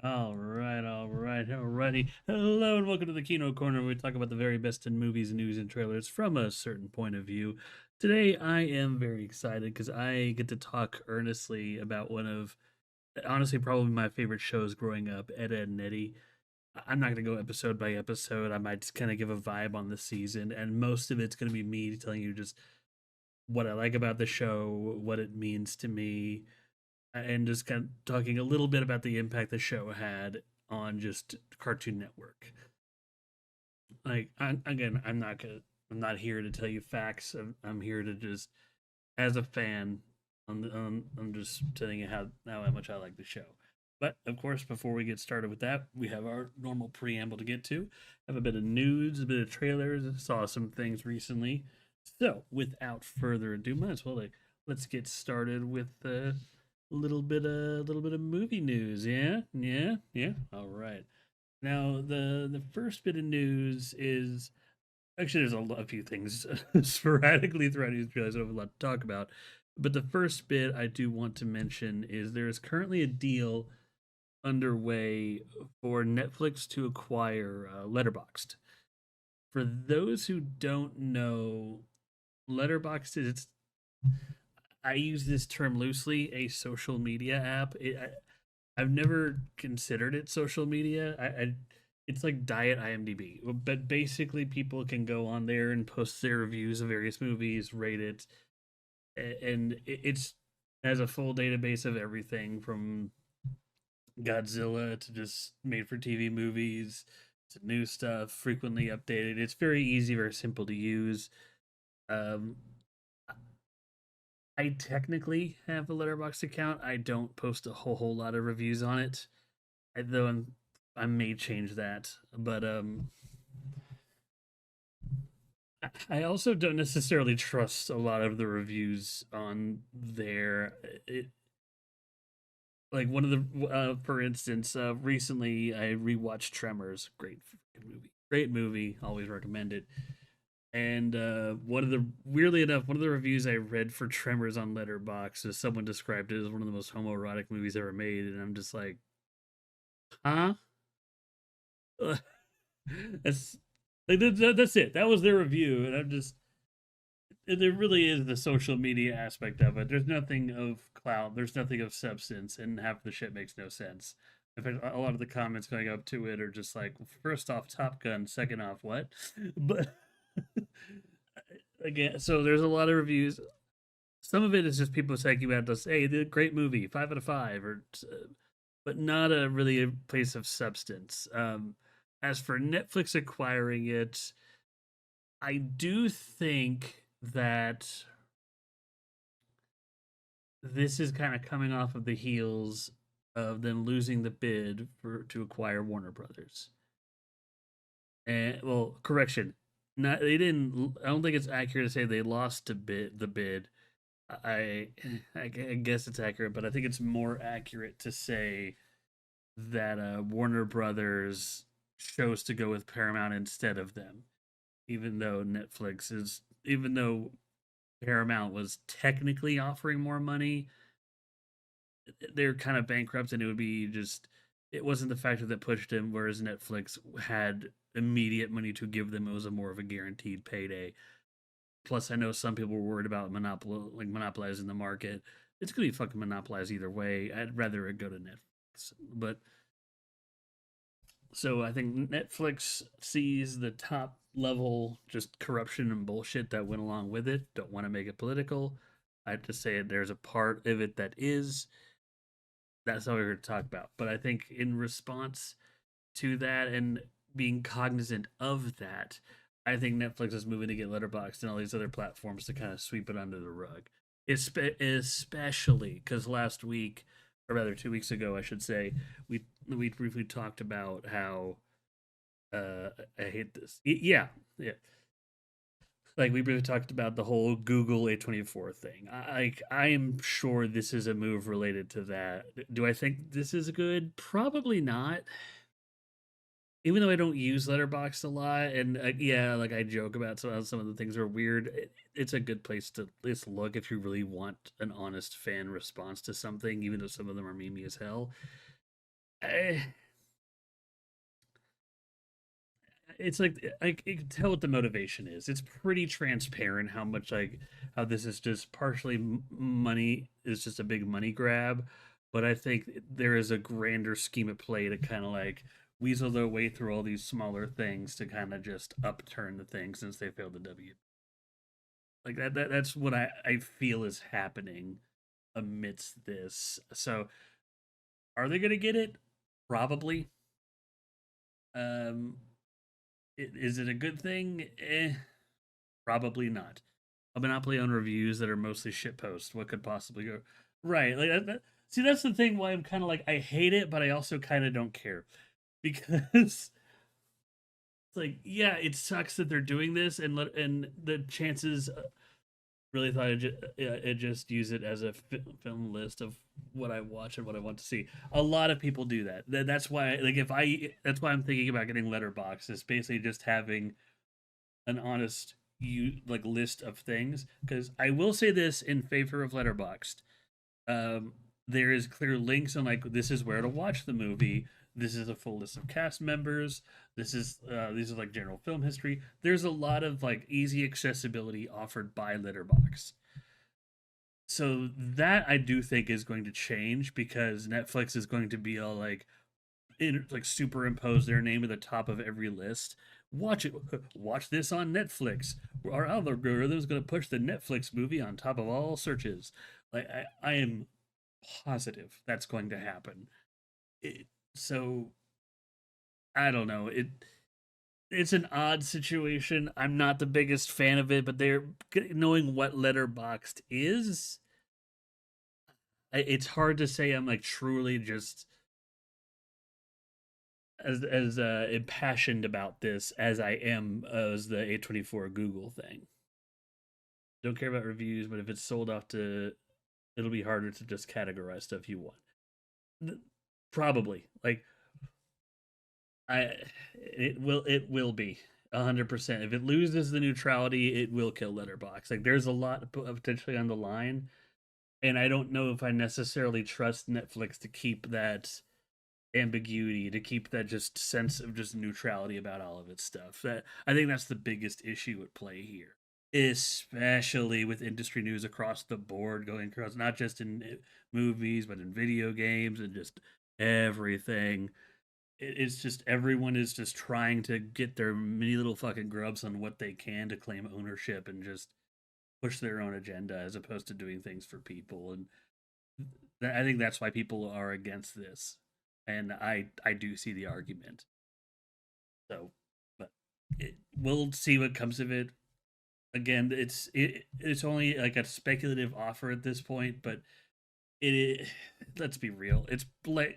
Alrighty. Hello and welcome to the Kino Corner, where we talk about the very best in movies, news, and trailers from a certain point of view. Today, I am very excited because I get to talk earnestly about one of, honestly, probably my favorite shows growing up, Ed, and Eddy. I'm not going to go episode by episode. I might just kind of give a vibe on the season, and most of it's going to be me telling you just what I like about the show, what it means to me, and just kind of talking a little bit about the impact the show had on just Cartoon Network. Again, I'm not here to tell you facts. I'm here to just, as a fan, I'm just telling you how much I like the show. But of course, before we get started with that, we have our normal preamble to get to. Have a bit of news, a bit of trailers. Saw some things recently. So, without further ado, might as well let's get started with a little bit of movie news. Yeah. All right. Now the first bit of news is actually there's a few things sporadically throughout these trailers. I don't have a lot to talk about, but the first bit I do want to mention is there is currently a deal underway for Netflix to acquire Letterboxd. For those who don't know, Letterboxd is I use this term loosely, a social media app. I've never considered it social media. It's like Diet IMDb, but basically people can go on there and post their reviews of various movies, rate it, and it's has a full database of everything from Godzilla to just made for TV movies to new stuff, frequently updated. It's very easy, very simple to use. Um, I technically have a Letterboxd account. I don't post a whole lot of reviews on it, though I may change that. But I also don't necessarily trust a lot of the reviews on there. It like one of the for instance, recently I rewatched Tremors. Great movie. Always recommend it. And one of the weirdly enough, one of the reviews I read for Tremors on Letterboxd is someone described it as one of the most homoerotic movies ever made, and I'm just like, huh? that's that's it. That was their review, and I'm just there really is the social media aspect of it. There's nothing of clout. There's nothing of substance, and half the shit makes no sense. In fact, a lot of the comments going up to it are just like, first off, Top Gun. Second off, what? But again, so there's a lot of reviews. Some of it is just people talking about this. Hey, the great movie, 5 out of 5, or but not a really a place of substance. As for Netflix acquiring it, I do think that this is kind of coming off of the heels of them losing the bid for to acquire Warner Brothers. And well, correction, not they didn't. I don't think it's accurate to say they lost to bid the bid. I I guess it's accurate, but I think it's more accurate to say that Warner Brothers chose to go with Paramount instead of them, even though Paramount was technically offering more money, they're kind of bankrupt, and it would be just it wasn't the factor that pushed them, whereas Netflix had immediate money to give them. It was a more of a guaranteed payday. Plus, I know some people were worried about monopolizing the market. It's gonna be fucking monopolized either way. I'd rather it go to Netflix. But so I think Netflix sees the top level just corruption and bullshit that went along with it. Don't want to make it political. I have to say there's a part of it that is. That's all we're going to talk about. But I think in response to that and being cognizant of that, I think Netflix is moving to get Letterboxd and all these other platforms to kind of sweep it under the rug. Especially because last week, or rather 2 weeks ago, I should say, we briefly talked about how I hate this. Yeah. Like we briefly talked about the whole Google A24 thing. I am sure this is a move related to that. Do I think this is good? Probably not. even though I don't use Letterboxd a lot, and yeah, like I joke about some of the things are weird. It's a good place to at least look if you really want an honest fan response to something, even though some of them are memey as hell. I, it's like you can tell what the motivation is. It's pretty transparent how much like how this is just partially money is just a big money grab, but I think there is a grander scheme at play to kind of like weasel their way through all these smaller things to kind of just upturn the thing since they failed the W. Like that's what I feel is happening amidst this. So are they gonna get it? Probably. Um, is it a good thing? Probably not. A monopoly on reviews that are mostly shit posts. What could possibly go right? Like see, that's the thing. Why I'm kind of like I hate it, but I also kind of don't care because it's like yeah, it sucks that they're doing this, and the chances. Really thought I'd just use it as a film list of what I watch and what I want to see. A lot of people do that. That's why, like, if I that's why I'm thinking about getting Letterboxd. Is basically just having an honest you like list of things. Because I will say this in favor of Letterboxd, um, there is clear links on like this is where to watch the movie. This is a full list of cast members. This is these are like general film history. There's a lot of like easy accessibility offered by Letterboxd. So that I do think is going to change because Netflix is going to be all like superimpose their name at the top of every list. Watch it. Watch this on Netflix. Our algorithm is going to push the Netflix movie on top of all searches. Like I am positive that's going to happen. So I don't know. It's an odd situation. I'm not the biggest fan of it, but they're knowing what Letterboxd is. It's hard to say I'm like truly just as impassioned about this as I am as the A24 Google thing. Don't care about reviews, but if it's sold off to, it'll be harder to just categorize stuff you want. Probably like I, it will be 100%. If it loses the neutrality, it will kill Letterbox. Like there's a lot potentially on the line, and I don't know if I necessarily trust Netflix to keep that ambiguity, to keep that just sense of just neutrality about all of its stuff. That I think that's the biggest issue at play here, especially with industry news across the board going across not just in movies but in video games and just everything. It's just everyone is just trying to get their mini little fucking grubs on what they can to claim ownership and just push their own agenda as opposed to doing things for people. And I think that's why people are against this, and I do see the argument. So, but we'll see what comes of it. Again, it's only like a speculative offer at this point, but it let's be real, it's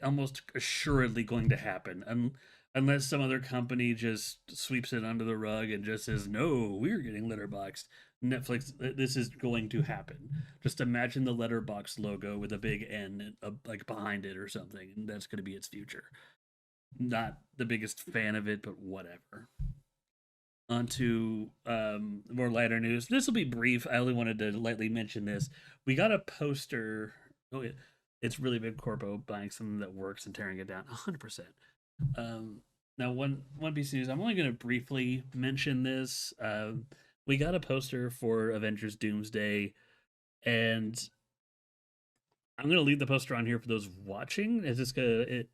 almost assuredly going to happen unless some other company just sweeps it under the rug and just says no, we're getting Letterboxed. Netflix, this is going to happen. Just imagine the Letterbox logo with a big N like behind it or something, and that's going to be its future. Not the biggest fan of it, but whatever. On to more lighter news. This will be brief. I only wanted to lightly mention this. We got a poster. Oh, it's really big corpo buying something that works and tearing it down 100%. Now, one piece of news. I'm only going to briefly mention this. We got a poster for Avengers Doomsday, and I'm going to leave the poster on here for those watching. It's just it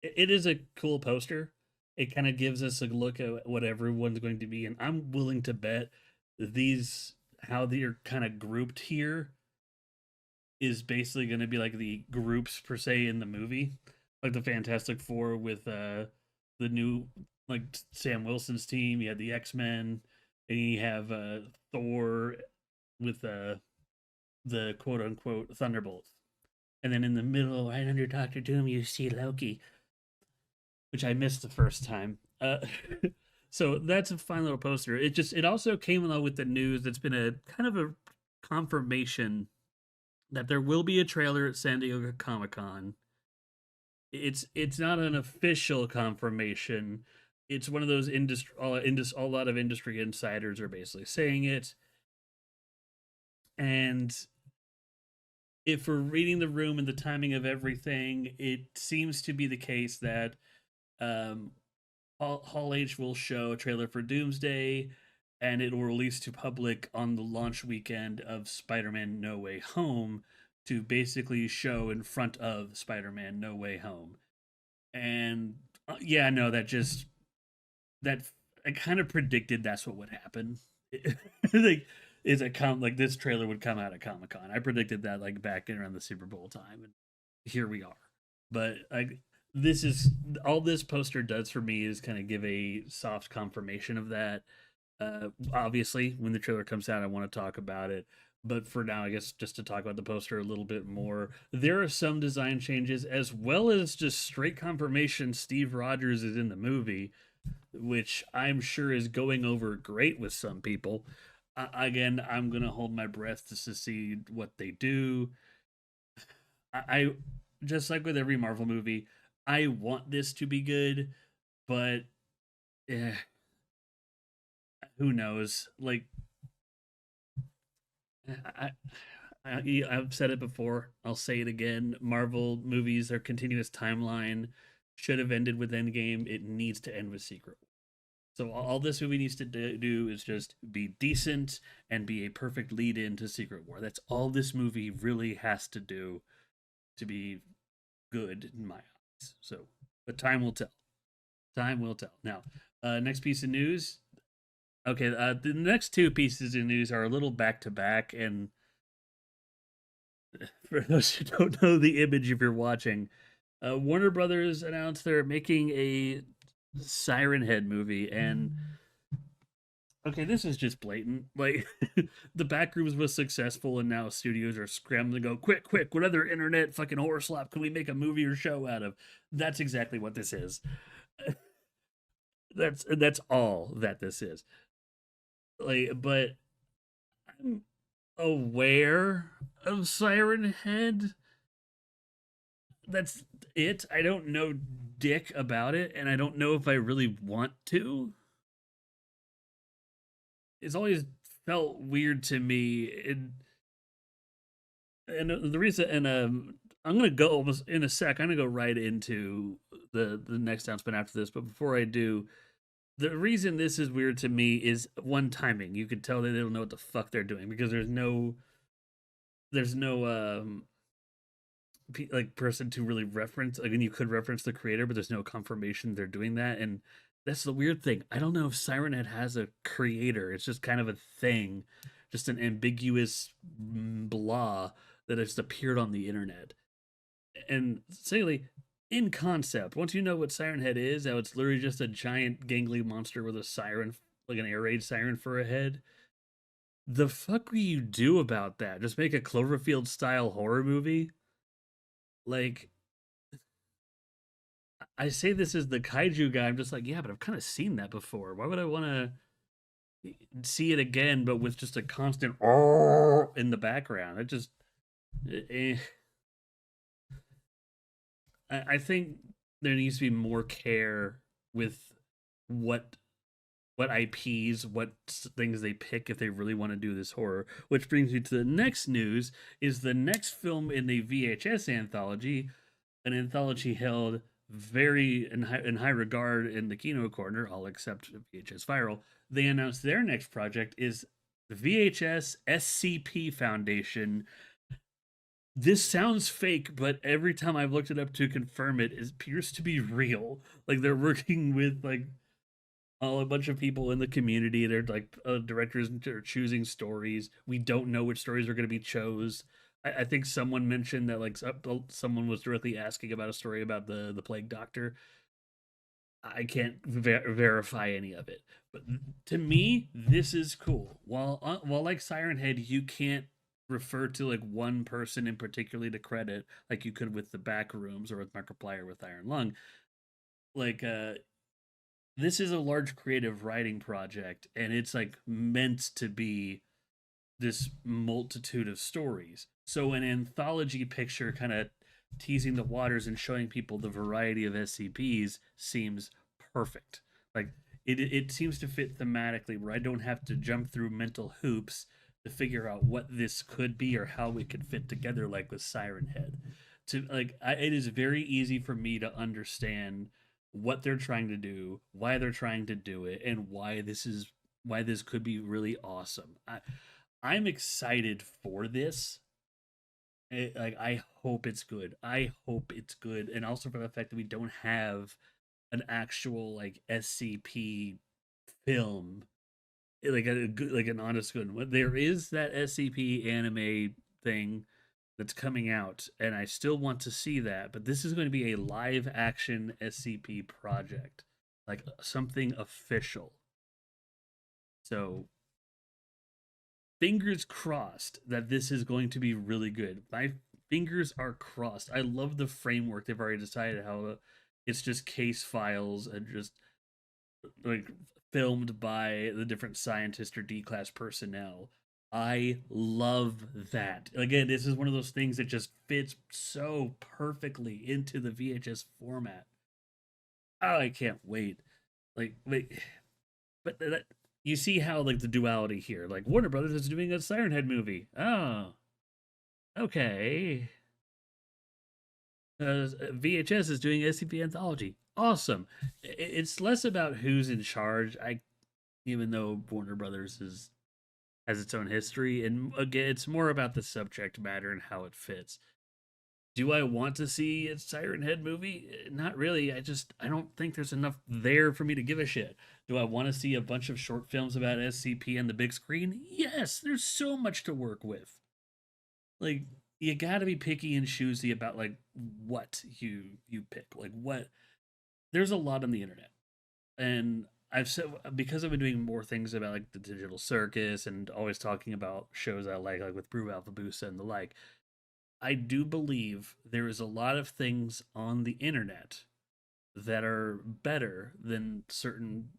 is a cool poster. It kind of gives us a look at what everyone's going to be, and I'm willing to bet these how they're kind of grouped here is basically going to be like the groups per se in the movie, like the Fantastic Four with the new like Sam Wilson's team. You had the X-Men, and you have Thor with the quote unquote Thunderbolts, and then in the middle, right under Doctor Doom, you see Loki, which I missed the first time. So that's a fine little poster. It also came along with the news that's been a kind of a confirmation that there will be a trailer at San Diego Comic Con. It's not an official confirmation, it's one of those industry, a lot of industry insiders are basically saying it. And if we're reading the room and the timing of everything, it seems to be the case that um, Hall H will show a trailer for Doomsday, and it will release to public on the launch weekend of Spider-Man No Way Home to basically show in front of Spider-Man No Way Home. And yeah, no, that I kind of predicted that's what would happen. Like, is it like this trailer would come out at Comic Con? I predicted that like back in around the Super Bowl time, and here we are. But like, this is all this poster does for me is kind of give a soft confirmation of that. Obviously, when the trailer comes out, I want to talk about it. But for now, I guess just to talk about the poster a little bit more, there are some design changes as well as just straight confirmation Steve Rogers is in the movie, which I'm sure is going over great with some people. Again, I'm gonna hold my breath just to see what they do. I just like with every Marvel movie, I want this to be good, but eh, who knows? Like I, I've said it before. I'll say it again. Marvel movies, their continuous timeline should have ended with Endgame. It needs to end with Secret. So all this movie needs to do is just be decent and be a perfect lead in to Secret War. That's all this movie really has to do to be good in my eyes. So, but time will tell. Time will tell. Now, next piece of news. Okay, the next two pieces of news are a little back to back, and for those who don't know the image, if you're watching, Warner Brothers announced they're making a Siren Head movie, and okay, this is just blatant. Like, the Backrooms was successful, and now studios are scrambling to go, quick, quick, what other internet fucking horror slop can we make a movie or show out of? That's exactly what this is. That's all that this is. Like, but I'm aware of Siren Head. That's it. I don't know dick about it, and I don't know if I really want to. It's always felt weird to me, and the reason, and I'm gonna go almost in a sec. I'm gonna go right into the next announcement after this, but before I do, the reason this is weird to me is one timing. You could tell that they don't know what the fuck they're doing because there's no like person to really reference. Like, and you could reference the creator, but there's no confirmation they're doing that, and that's the weird thing. I don't know if Siren Head has a creator. It's just kind of a thing, just an ambiguous blah that has appeared on the internet. And secondly, in concept, once you know what Siren Head is, how it's literally just a giant gangly monster with a siren, like an air raid siren for a head. The fuck will you do about that? Just make a Cloverfield style horror movie? Like, I say this as the kaiju guy. I'm just like, yeah, but I've kind of seen that before. Why would I want to see it again, but with just a constant in the background? It just, eh. I think there needs to be more care with what what IPs, what things they pick if they really want to do this horror. Which brings me to the next news: is the next film in the VHS anthology, an anthology held very in high regard in the Kino corner, all except VHS Viral. They announced their next project is the VHS SCP Foundation. This sounds fake, but every time I've looked it up to confirm it, it appears to be real. Like, they're working with like a bunch of people in the community. They're like directors are choosing stories. We don't know which stories are going to be chose. I think someone mentioned that like someone was directly asking about a story about the plague doctor. I can't verify any of it, but to me, this is cool. While like Siren Head, you can't refer to like one person in particularly to credit like you could with the back rooms or with Markiplier with Iron Lung. Like this is a large creative writing project, and it's like meant to be this multitude of stories. So an anthology picture kind of teasing the waters and showing people the variety of SCPs seems perfect. Like it seems to fit thematically where I don't have to jump through mental hoops to figure out what this could be or how it could fit together, like with Siren Head. It is very easy for me to understand what they're trying to do, why they're trying to do it, and why this could be really awesome. I'm excited for this. I hope it's good. I hope it's good, and also for the fact that we don't have an actual like SCP film, like a good, like an honest good one. There is that SCP anime thing that's coming out, and I still want to see that. But this is going to be a live action SCP project, like something official. So fingers crossed that this is going to be really good. My fingers are crossed. I love the framework they've already decided how it's just case files and just like filmed by the different scientists or D class personnel. I love that. Again, this is one of those things that just fits so perfectly into the VHS format. Oh, I can't wait. Like, but you see how like the duality here. Like Warner Brothers is doing a Siren Head movie. Oh, okay. VHS is doing SCP Anthology. Awesome. It's less about who's in charge. Even though Warner Brothers is has its own history, and again, it's more about the subject matter and how it fits. Do I want to see a Siren Head movie? Not really. I don't think there's enough there for me to give a shit. Do I want to see a bunch of short films about SCP on the big screen? Yes, there's so much to work with. Like you got to be picky and choosy about like what you pick. Like what there's a lot on the internet. And I've said because I've been doing more things about like the digital circus and always talking about shows I like with Brew Alpha Boost and the like. I do believe there is a lot of things on the internet that are better than certain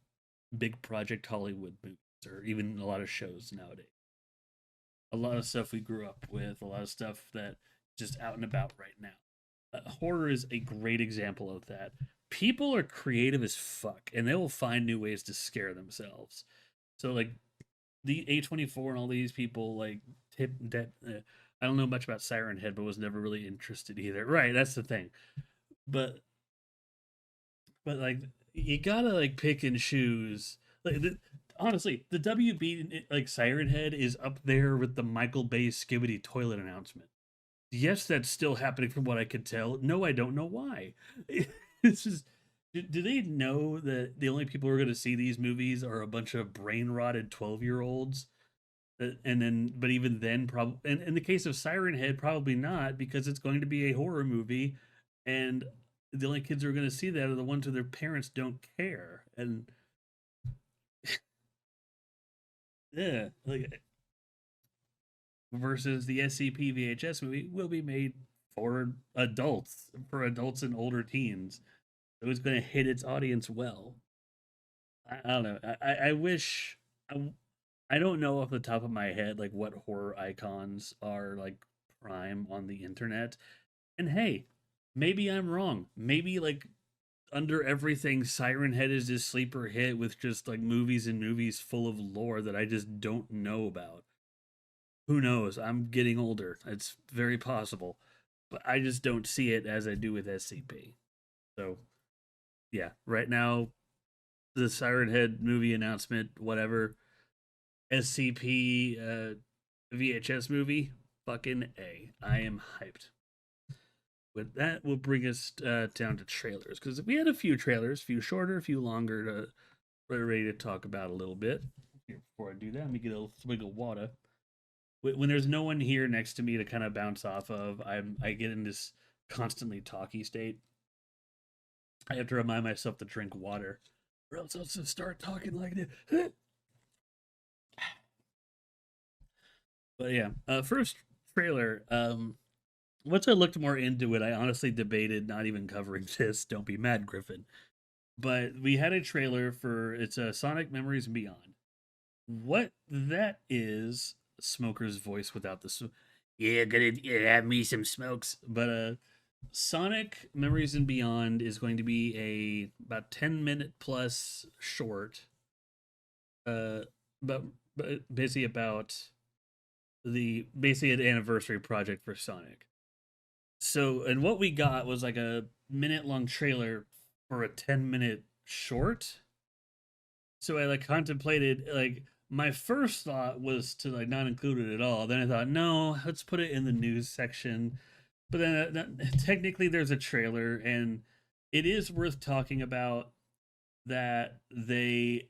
big project Hollywood movies or even a lot of shows nowadays. A lot of stuff we grew up with, a lot of stuff that just out and about right now. Horror is a great example of that. People are creative as fuck, and they will find new ways to scare themselves. So like the A24 and all these people like tip that. I don't know much about Siren Head, but was never really interested either. Right, that's the thing. But like you gotta like pick and choose. Honestly, the WB like Siren Head is up there with the Michael Bay Skibbity toilet announcement. Yes, that's still happening from what I could tell. No, I don't know why. It's just do they know that the only people who are going to see these movies are a bunch of brain rotted 12-year-olds? And then, but even then, probably in the case of Siren Head, probably not because it's going to be a horror movie, and the only kids who are going to see that are the ones who their parents don't care. And yeah, like versus the SCP VHS movie will be made for adults and older teens. So it's going to hit its audience well. I don't know. I wish I don't know off the top of my head like what horror icons are like prime on the internet. And hey, maybe I'm wrong. Maybe like under everything, Siren Head is this sleeper hit with just like movies and movies full of lore that I just don't know about. Who knows? I'm getting older. It's very possible. But I just don't see it as I do with SCP. So, yeah, right now, the Siren Head movie announcement, whatever, SCP VHS movie, fucking A. I am hyped. With that, will bring us down to trailers because we had a few trailers, a few shorter, a few longer to ready to talk about a little bit. Here, before I do that, let me get a swig of water. When there's no one here next to me to kind of bounce off of, I get in this constantly talky state. I have to remind myself to drink water, or else I'll just start talking like this. But yeah, first trailer. Once I looked more into it, I honestly debated not even covering this. Don't be mad, Griffin. But we had a trailer for it's a Sonic Memories and Beyond. What that is, Smoker's voice without the yeah, gonna have me some smokes. But Sonic Memories and Beyond is going to be a about 10-minute plus short, uh, but basically about the basically an anniversary project for Sonic. So, and what we got was like a minute long trailer for a 10-minute short. So I like contemplated like my first thought was to like not include it at all. Then I thought, no, let's put it in the news section. But then technically there's a trailer, and it is worth talking about that there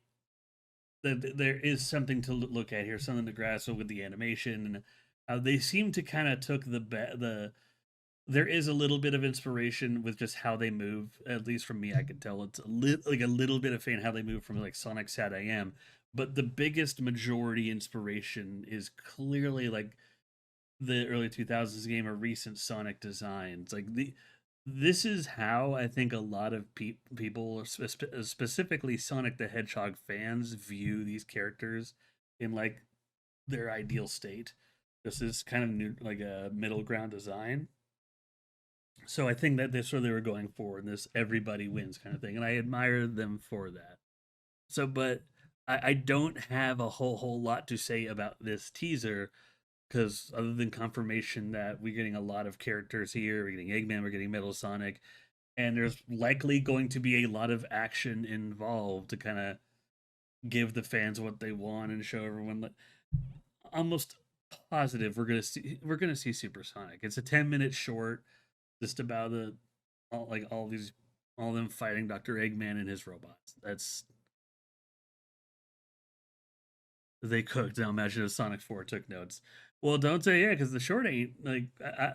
is something to look at here, something to grasp with the animation, and how they seem to kind of took the there is a little bit of inspiration with just how they move. At least from me, I could tell it's like a little bit of fan how they move from like Sonic Sad I Am. But the biggest majority inspiration is clearly like the early 2000s game or recent Sonic designs. Like this is how I think a lot of people, specifically Sonic the Hedgehog fans, view these characters in like their ideal state. This is kind of new, like a middle ground design. So I think that that's where they were going for in this everybody wins kind of thing, and I admire them for that. So, but I don't have a whole lot to say about this teaser because other than confirmation that we're getting a lot of characters here, we're getting Eggman, we're getting Metal Sonic, and there's likely going to be a lot of action involved to kind of give the fans what they want and show everyone that almost positive we're gonna see Supersonic. It's a 10-minute short, just about the all these all of them fighting Dr. Eggman and his robots. That's they cooked. Now imagine if Sonic 4 took notes. Well, don't say yeah, because the short ain't like I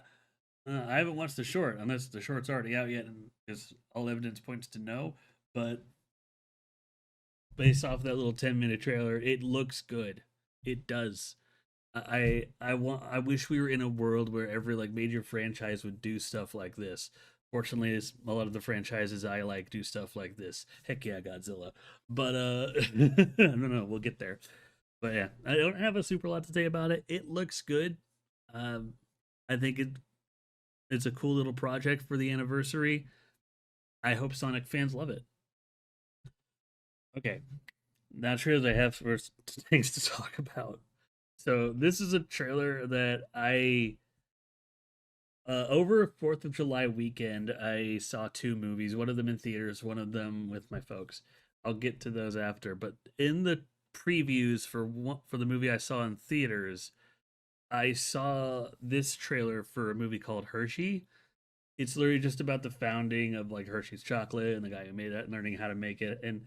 haven't watched the short unless the short's already out yet, and because all evidence points to no. But based off that little 10-minute trailer, it looks good. It does. I wish we were in a world where every like major franchise would do stuff like this. Fortunately, a lot of the franchises I like do stuff like this. Heck yeah, Godzilla. But I don't know. We'll get there. But yeah, I don't have a super lot to say about it. It looks good. Um, I think it's a cool little project for the anniversary. I hope Sonic fans love it. Okay, now trailers I have for things to talk about. So this is a trailer that I over 4th of July weekend I saw two movies. One of them in theaters, one of them with my folks. I'll get to those after. But in the previews for the movie I saw in theaters, I saw this trailer for a movie called Hershey. It's literally just about the founding of like Hershey's chocolate and the guy who made it, and learning how to make it, and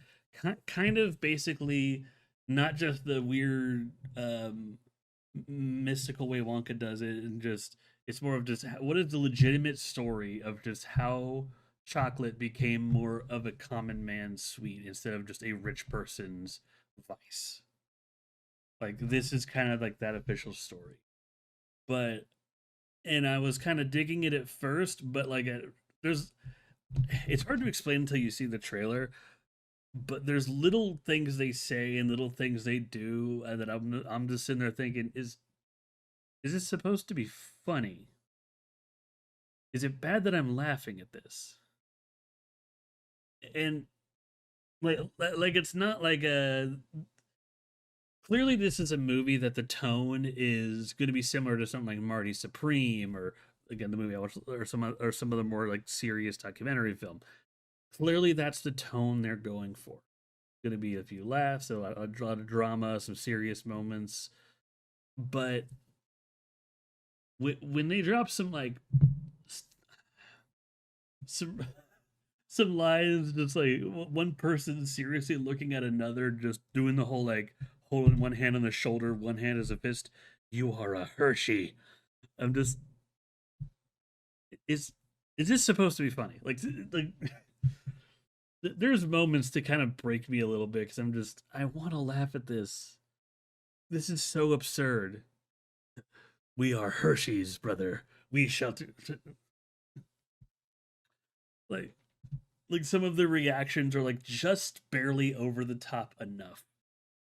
kind of basically not just the weird mystical way Wonka does it, and just it's more of just what is the legitimate story of just how chocolate became more of a common man's sweet instead of just a rich person's vice. Like this is kind of like that official story. But and I was kind of digging it at first, but like there's it's hard to explain until you see the trailer. But there's little things they say and little things they do that I'm just sitting there thinking, is this supposed to be funny? Is it bad that I'm laughing at this? And like it's not like a clearly this is a movie that the tone is going to be similar to something like Marty Supreme, or again the movie I watched, or some of the more like serious documentary film. Clearly that's the tone they're going for. Going to be a few laughs, a lot of drama, some serious moments, but when they drop some like some some lines, just like one person seriously looking at another, just doing the whole like holding one hand on the shoulder, one hand as a fist. You are a Hershey. I'm just is is this supposed to be funny? Like there's moments to kind of break me a little bit because I'm just I want to laugh at this. This is so absurd. We are Hershey's, brother. We shall like some of the reactions are like just barely over the top enough.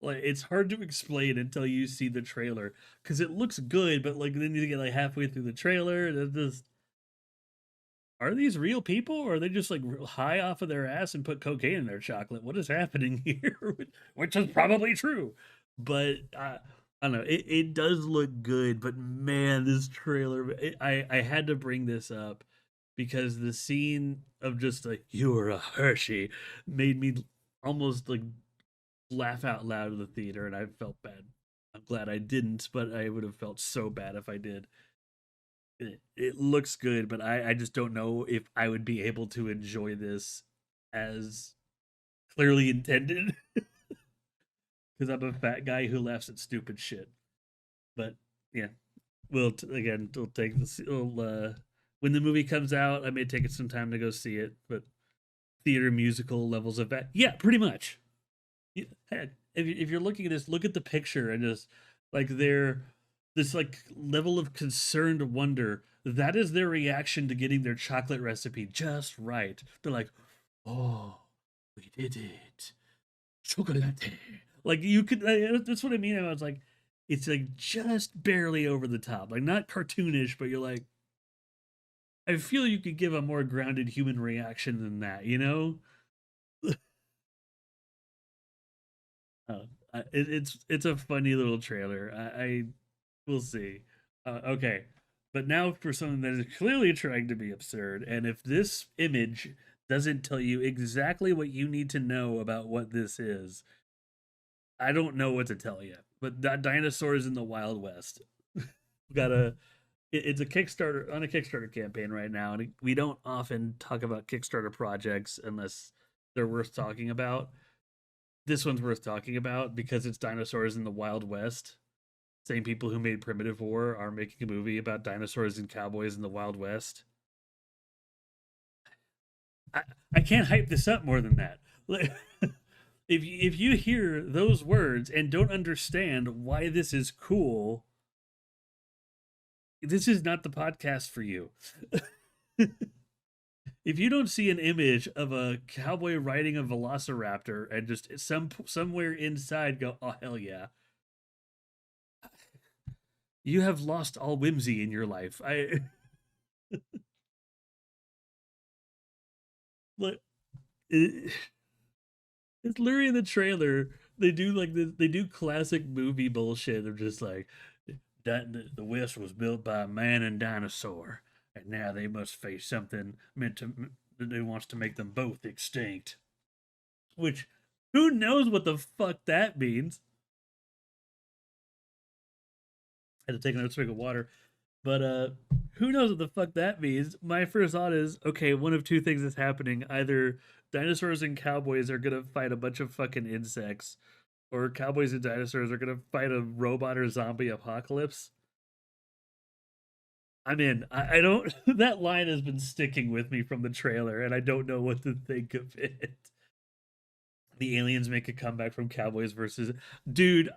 Like it's hard to explain until you see the trailer because it looks good, but like then you get like halfway through the trailer and it just are these real people, or are they just like high off of their ass and put cocaine in their chocolate? What is happening here? Which is probably true, but I don't know. It does look good, but man, this trailer. I had to bring this up because the scene of just like "you're a Hershey" made me almost like laugh out loud in the theater, and I felt bad. I'm glad I didn't, but I would have felt so bad if I did. It looks good, but I just don't know if I would be able to enjoy this as clearly intended because I'm a fat guy who laughs at stupid shit. But yeah, again, we'll take this. When the movie comes out, I may take it some time to go see it. But theater musical levels of that, yeah, pretty much. Heck, if you're looking at this, look at the picture and just like their this like level of concerned wonder. That is their reaction to getting their chocolate recipe just right. They're like, "Oh, we did it, chocolate." Like you could. That's what I mean. I was like, it's like just barely over the top, like not cartoonish, but you're like, I feel you could give a more grounded human reaction than that. You know? Uh, it's a funny little trailer. I we'll see. Okay, but now for something that is clearly trying to be absurd, and if this image doesn't tell you exactly what you need to know about what this is, I don't know what to tell you. But dinosaurs in the Wild West. We got it's a Kickstarter on a Kickstarter campaign right now, and we don't often talk about Kickstarter projects unless they're worth talking about. This one's worth talking about because it's dinosaurs in the Wild West. Same people who made Primitive War are making a movie about dinosaurs and cowboys in the Wild West. I, I can't hype this up more than that. If you hear those words and don't understand why this is cool, this is not the podcast for you. If you don't see an image of a cowboy riding a velociraptor and just somewhere inside go, oh hell yeah, you have lost all whimsy in your life. I look, it, it's literally in the trailer. They do like this. They do classic movie bullshit. They're just like that. The West was built by a man and dinosaur, and now they must face something meant to that wants to make them both extinct. Which, who knows what the fuck that means? I had to take another swig of water. But who knows what the fuck that means? My first thought is, okay, one of two things is happening. Either dinosaurs and cowboys are gonna fight a bunch of fucking insects, or cowboys and dinosaurs are gonna fight a robot or zombie apocalypse. I'm in. I don't. That line has been sticking with me from the trailer, and I don't know what to think of it. The aliens make a comeback from Cowboys versus. Dude,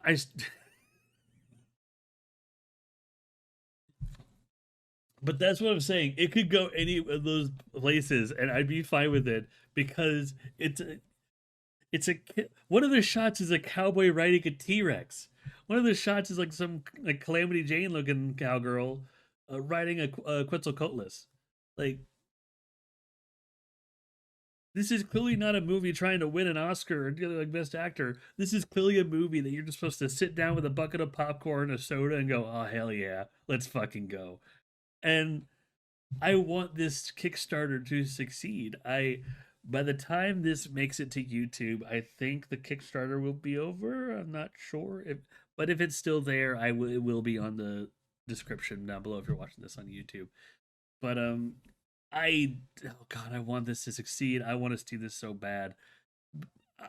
But that's what I'm saying. It could go any of those places, and I'd be fine with it because it's a one of the shots is a cowboy riding a T-Rex. One of the shots is like some like Calamity Jane looking cowgirl riding a Quetzalcoatlus. Like this is clearly not a movie trying to win an Oscar or get like best actor. This is clearly a movie that you're just supposed to sit down with a bucket of popcorn, a soda, and go, "Oh hell yeah, let's fucking go." And I want this Kickstarter to succeed. I By the time this makes it to YouTube, I think the Kickstarter will be over. I'm not sure if, but if it's still there, it will be on the description down below if you're watching this on YouTube. But oh god, I want this to succeed. I want to see this so bad.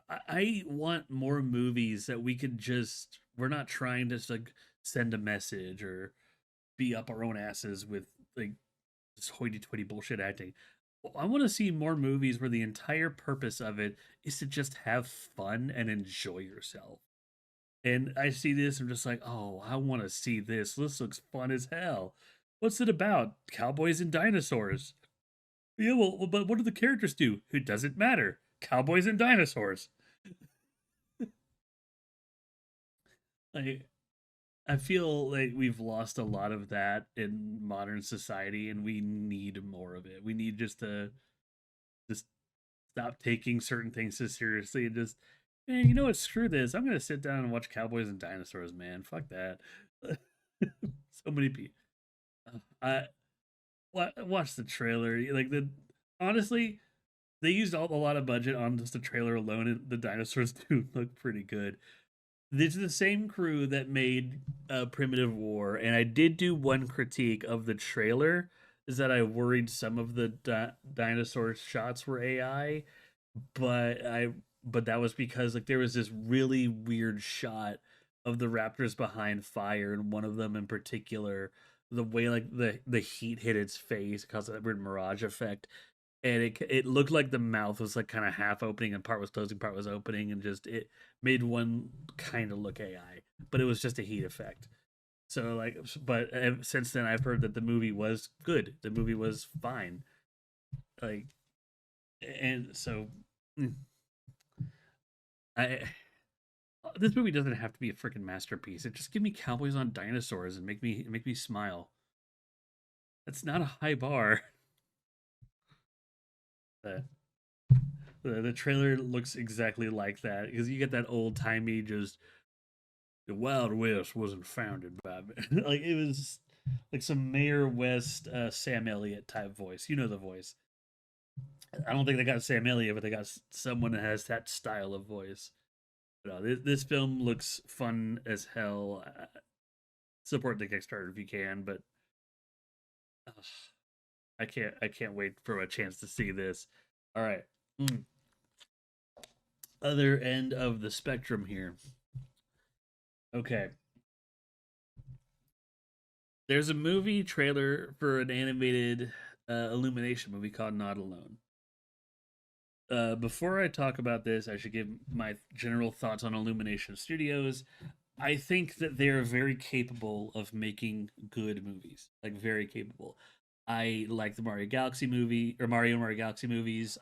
I want more movies that we could just. We're not trying to like send a message or be up our own asses with like this hoity-toity bullshit acting. I want to see more movies where the entire purpose of it is to just have fun and enjoy yourself. And I see this, I'm just like, oh, I want to see this. This looks fun as hell. What's it about? Cowboys and dinosaurs. Yeah, well, but what do the characters do? It doesn't matter. Cowboys and dinosaurs. I I feel like we've lost a lot of that in modern society, and we need more of it. We need just stop taking certain things so seriously and just, man, you know what? Screw this. I'm gonna sit down and watch Cowboys and Dinosaurs, man. Fuck that. So many people. I watch the trailer. Like the honestly, they used a lot of budget on just the trailer alone, and the dinosaurs do look pretty good. This is the same crew that made Primitive War, and I did do one critique of the trailer. Is that I worried some of the dinosaur shots were AI, but that was because like there was this really weird shot of the raptors behind fire, and one of them in particular, the way like the heat hit its face caused that weird mirage effect, and it looked like the mouth was like kind of half opening and part was closing, part was opening, and just it made one kind of look AI, but it was just a heat effect. So like, but since then I've heard that the movie was good. The movie was fine. Like, and so mm, I this movie doesn't have to be a freaking masterpiece. It just give me cowboys on dinosaurs and make me smile. That's not a high bar. The the trailer looks exactly like that because you get that old timey just the Wild West wasn't founded by me. Like it was like some Mayor West, Sam Elliott type voice. You know the voice. I don't think they got Sam Elliott, but they got someone that has that style of voice. But, this film looks fun as hell. Support the Kickstarter if you can, but uh, I can't wait for a chance to see this. All right. Mm. Other end of the spectrum here. Okay. There's a movie trailer for an animated Illumination movie called Not Alone. Before I talk about this, I should give my general thoughts on Illumination Studios. I think that they're very capable of making good movies, like very capable. I like the Mario Galaxy movie or Mario Galaxy movies.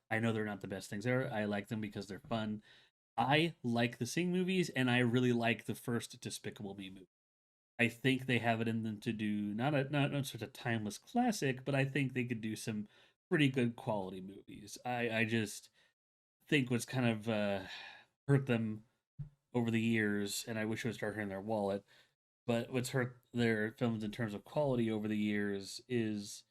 I know they're not the best things ever. I like them because they're fun. I like the Sing movies, and I really like the first Despicable Me movie. I think they have it in them to do not such a timeless classic, but I think they could do some pretty good quality movies. I just think what's kind of hurt them over the years, and I wish it would start hurting their wallet. But what's hurt their films in terms of quality over the years is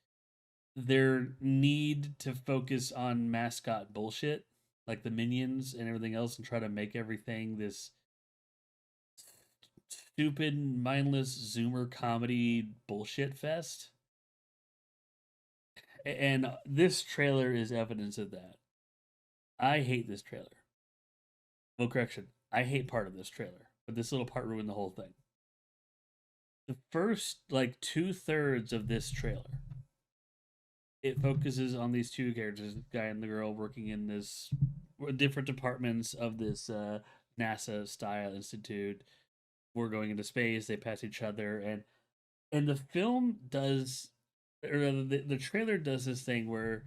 their need to focus on mascot bullshit, like the minions and everything else, and try to make everything this stupid, mindless Zoomer comedy bullshit fest. And this trailer is evidence of that. I hate this trailer. Well, correction, I hate part of this trailer, but this little part ruined the whole thing. The first, like, two-thirds of this trailer, it focuses on these two characters, the guy and the girl, working in this different departments of this NASA style institute. We're going into space, they pass each other, and the film does, or the trailer does this thing where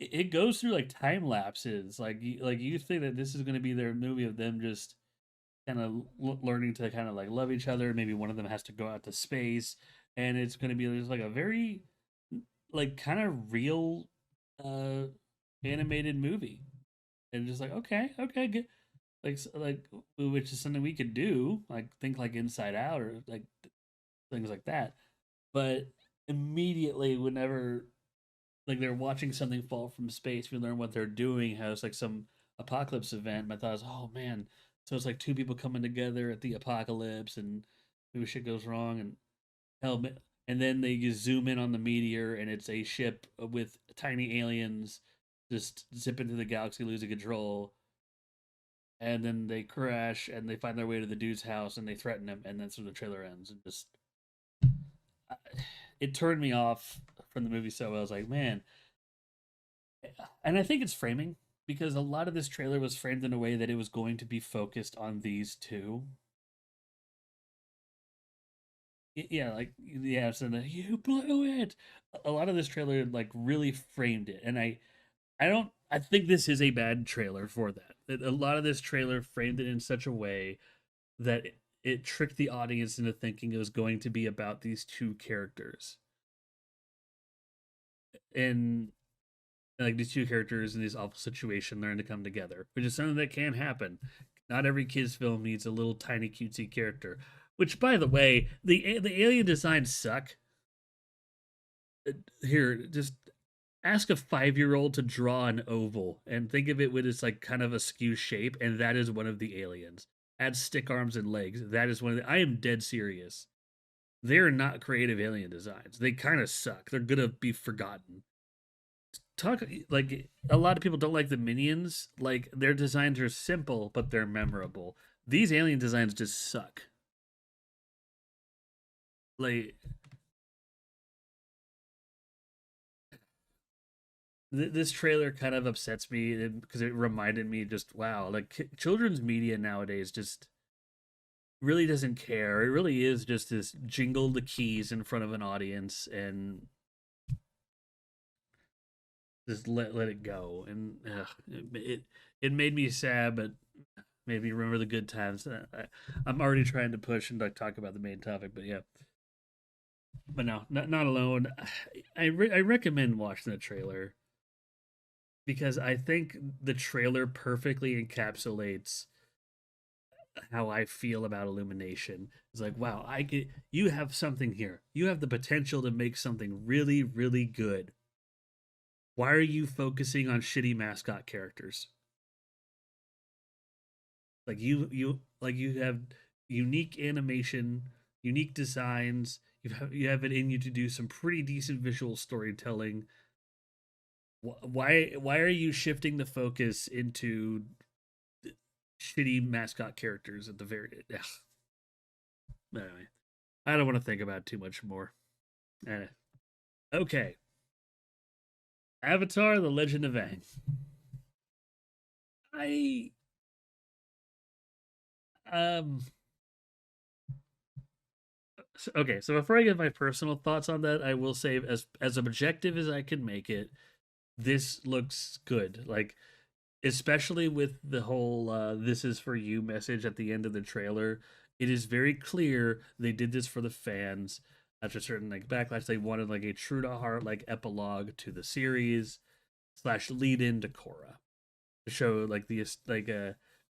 it goes through like time lapses. Like you think that this is going to be their movie of them just kind of learning to kind of like love each other. Maybe one of them has to go out to space, and it's going to be just like a very like kind of real uh animated movie. And just like okay, good. Like which is something we could do. Like think like Inside Out or like things like that. But immediately, whenever like they're watching something fall from space, we learn what they're doing. How it's like some apocalypse event. My thought is, oh man, so it's like two people coming together at the apocalypse, and maybe shit goes wrong, and hell, and then they just zoom in on the meteor, and it's a ship with tiny aliens just zip into the galaxy, losing control, and then they crash, and they find their way to the dude's house, and they threaten him, and that's where the trailer ends, and just it turned me off from the movie so well. I was like, man, and I think it's framing because a lot of this trailer was framed in a way that it was going to be focused on these two. Yeah, like yeah, so you blew it. A lot of this trailer like really framed it, and I don't. I think this is a bad trailer for that. A lot of this trailer framed it in such a way that it tricked the audience into thinking it was going to be about these two characters, and like these two characters in this awful situation learn to come together, which is something that can happen. Not every kids film needs a little tiny cutesy character. Which, by the way, the alien designs suck. Here, just ask a 5-year-old to draw an oval and think of it with its like kind of a skew shape, and that is one of the aliens. Add stick arms and legs. That is one of the. I am dead serious. They're not creative alien designs. They kind of suck. They're gonna be forgotten. Talk like a lot of people don't like the minions. Like their designs are simple, but they're memorable. These alien designs just suck. Like this trailer kind of upsets me because it reminded me just wow, like children's media nowadays just really doesn't care. It really is just this jingle the keys in front of an audience and just let it go. And it made me sad, but made me remember the good times. I'm already trying to push and like talk about the main topic, but yeah. But no, not alone. I recommend watching the trailer because I think the trailer perfectly encapsulates how I feel about Illumination. It's like, wow, I get you have something here. You have the potential to make something really, really good. Why are you focusing on shitty mascot characters? Like you have unique animation, unique designs. You have it in you to do some pretty decent visual storytelling. Why are you shifting the focus into shitty mascot characters at the very ugh. Anyway, I don't want to think about it too much more. Okay, Avatar: The Legend of Aang. I um okay, so before I give my personal thoughts on that, I will say as objective as I can make it, this looks good. Like especially with the whole this is for you message at the end of the trailer, it is very clear they did this for the fans. After certain like backlash, they wanted like a true to heart like epilogue to the series slash lead into Korra to show like the like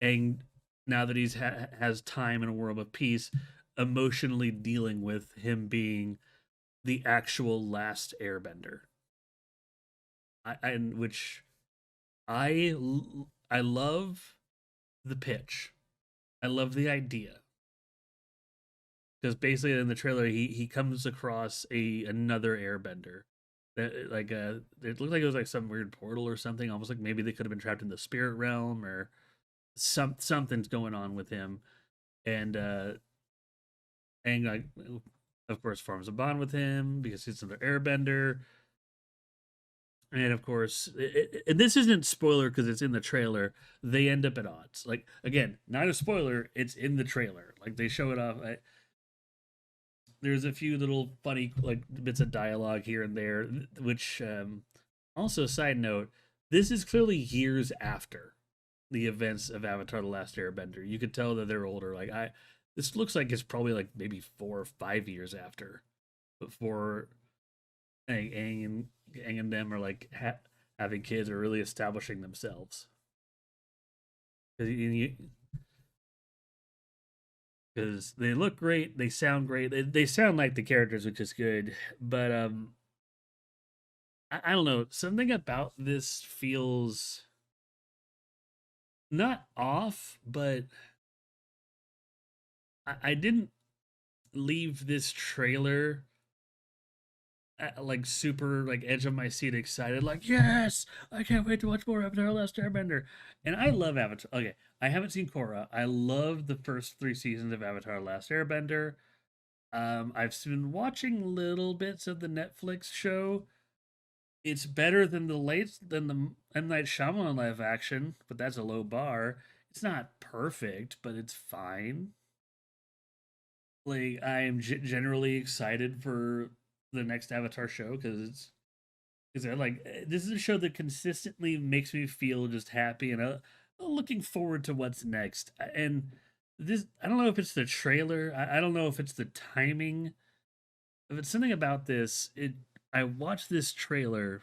Aang, now that has time in a world of peace, emotionally dealing with him being the actual last airbender. And which I I love the pitch. I love the idea because basically in the trailer he comes across a another airbender that like it looked like it was like some weird portal or something, almost like maybe they could have been trapped in the spirit realm or something's going on with him. And like of course forms a bond with him because he's another airbender. And of course, and this isn't spoiler because it's in the trailer. They end up at odds. Like again, not a spoiler. It's in the trailer. Like they show it off. There's a few little funny like bits of dialogue here and there. Which also, side note, this is clearly years after the events of Avatar: The Last Airbender. You could tell that they're older. Like this looks like it's probably like maybe 4 or 5 years after before Aang and them are like having kids or really establishing themselves. Because they look great, they sound great, they sound like the characters, which is good. But I don't know, something about this feels not off, but I didn't leave this trailer like super like edge of my seat excited like yes I can't wait to watch more Avatar: Last Airbender. And I love Avatar. Okay, I haven't seen Korra. I love the first 3 seasons of Avatar: Last Airbender. I've been watching little bits of the Netflix show. It's better than the M. Night Shyamalan live action, but that's a low bar. It's not perfect, but it's fine. Like I am generally excited for the next Avatar show because I like this is a show that consistently makes me feel just happy and looking forward to what's next. And this I don't know if it's the trailer. I don't know if it's the timing. If it's something about this, it I watched this trailer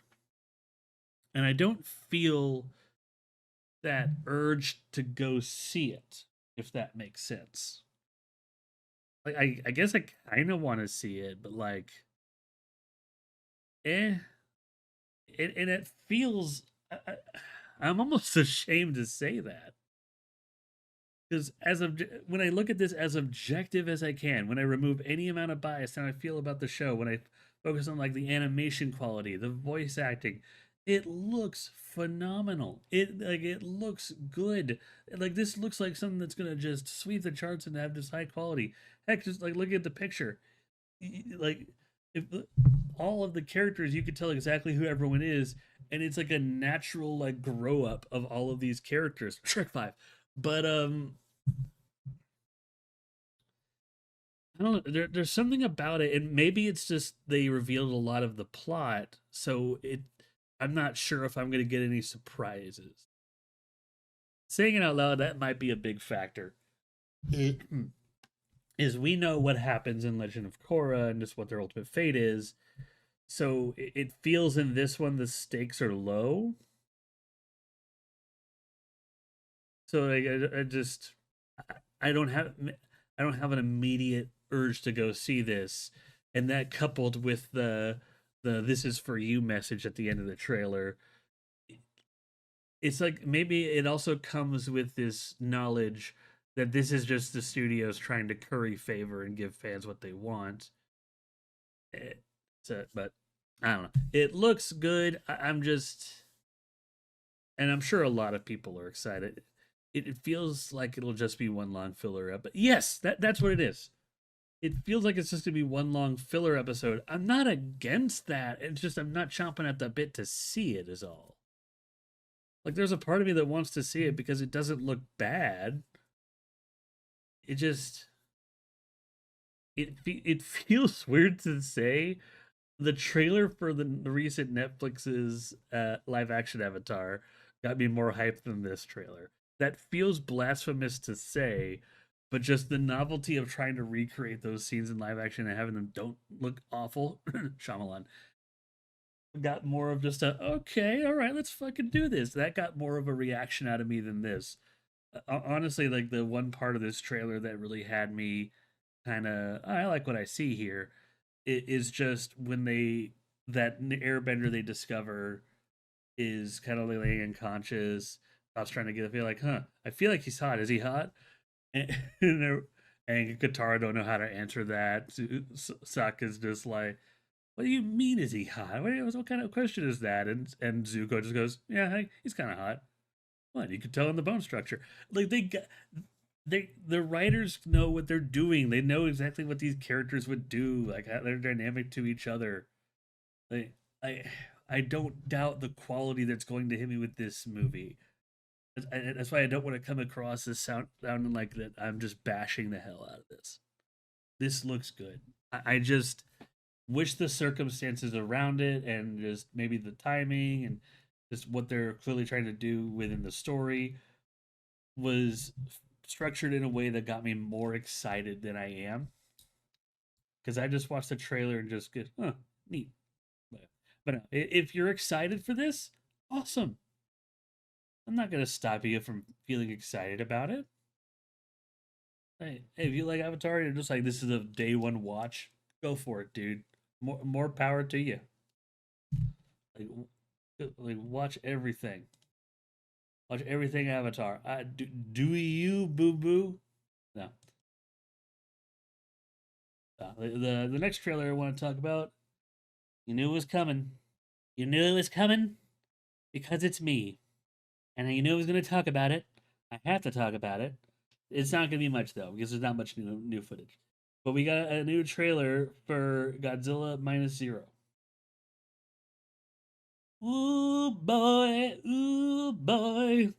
and I don't feel that urge to go see it, if that makes sense. Like I guess I kind of want to see it, but like, eh. And it feels. I'm almost ashamed to say that because when I look at this as objective as I can, when I remove any amount of bias and I feel about the show, when I focus on like the animation quality, the voice acting, it looks phenomenal. It looks good. Like this looks like something that's gonna just sweep the charts and have this high quality. Heck, just like look at the picture. Like if all of the characters, you could tell exactly who everyone is, and it's like a natural like grow up of all of these characters. Shrek 5. But I don't know. There's something about it, and maybe it's just they revealed a lot of the plot, so it. I'm not sure if I'm going to get any surprises. Saying it out loud, that might be a big factor. Is we know what happens in Legend of Korra and just what their ultimate fate is. So it feels in this one the stakes are low. So like, I just I don't have I don't have an immediate urge to go see this, and that coupled with the "this is for you" message at the end of the trailer, it's like maybe it also comes with this knowledge that this is just the studios trying to curry favor and give fans what they want. Eh, So, but I don't know. It looks good. I'm just, and I'm sure a lot of people are excited. It feels like it'll just be one long filler up. But yes, that's what it is. It feels like it's just gonna be one long filler episode. I'm not against that. It's just I'm not chomping at the bit to see it. Is all. Like there's a part of me that wants to see it because it doesn't look bad. It just it feels weird to say. The trailer for the recent Netflix's live action Avatar got me more hyped than this trailer. That feels blasphemous to say, but just the novelty of trying to recreate those scenes in live action and having them don't look awful, Shyamalan, got more of just a okay, all right, let's fucking do this. That got more of a reaction out of me than this. Honestly, like the one part of this trailer that really had me kind of, I like what I see here. It is just when that airbender they discover is kind of laying unconscious. I was trying to get a feel like, huh? I feel like he's hot. Is he hot? And and Katara don't know how to answer that. Sokka's just like, what do you mean? Is he hot? What kind of question is that? And Zuko just goes, yeah, hey, he's kind of hot. What? You could tell in the bone structure. Like the writers know what they're doing. They know exactly what these characters would do. Like how they're dynamic to each other. Like I I don't doubt the quality that's going to hit me with this movie. That's why I don't want to come across as sounding like that. I'm just bashing the hell out of this. This looks good. I just wish the circumstances around it and just maybe the timing and just what they're clearly trying to do within the story was structured in a way that got me more excited than I am. Because I just watched the trailer and just get, huh, neat. But no, if you're excited for this, awesome. I'm not going to stop you from feeling excited about it. Hey, if you like Avatar, you're just like, this is a day one watch, go for it, dude. More power to you. Like watch everything. Watch everything Avatar. Do you, boo boo? No. The next trailer I want to talk about, you knew it was coming. You knew it was coming because it's me. And you knew I was going to talk about it. I have to talk about it. It's not going to be much, though, because there's not much new footage. But we got a new trailer for Godzilla Minus Zero. Ooh, boy. Ooh, boy.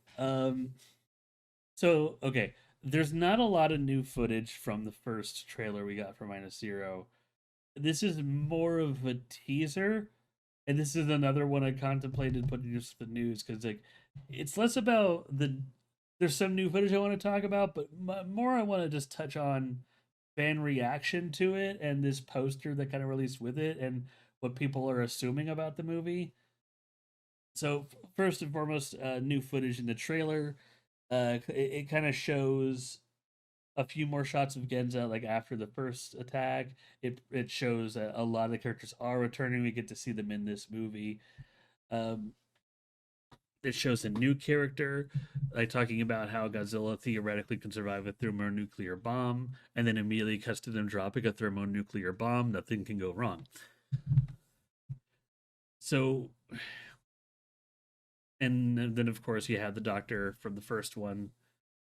So, okay. There's not a lot of new footage from the first trailer we got for Minus Zero. This is more of a teaser, and this is another one I contemplated putting just the news because like it's less about there's some new footage I want to talk about, but more I want to just touch on fan reaction to it and this poster that kind of released with it and what people are assuming about the movie. So first and foremost, new footage in the trailer. It kind of shows a few more shots of Genza like after the first attack. It shows that a lot of the characters are returning. We get to see them in this movie. Um, it shows a new character, like talking about how Godzilla theoretically can survive a thermonuclear bomb, and then immediately cuts to them dropping a thermonuclear bomb. Nothing can go wrong. So, and then of course you have the doctor from the first one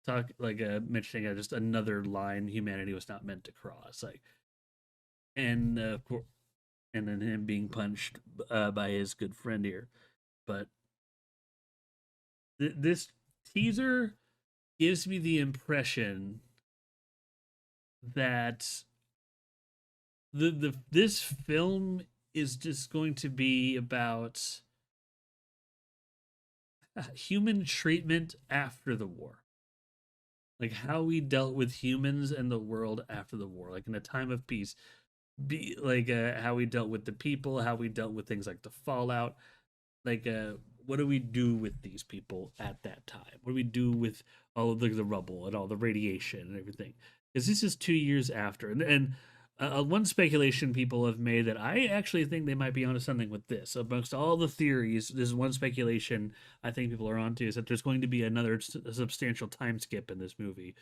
talk like mentioning just another line humanity was not meant to cross, like, and and then him being punched by his good friend here. But this teaser gives me the impression that the this film is just going to be about human treatment after the war, like how we dealt with humans and the world after the war, like in a time of peace, be like how we dealt with the people, how we dealt with things like the fallout, like what do we do with these people at that time, what do we do with all of the rubble and all the radiation and everything, because this is 2 years after. And one speculation people have made that I actually think they might be onto something with this. Amongst all the theories, this is one speculation I think people are onto, is that there's going to be another substantial time skip in this movie,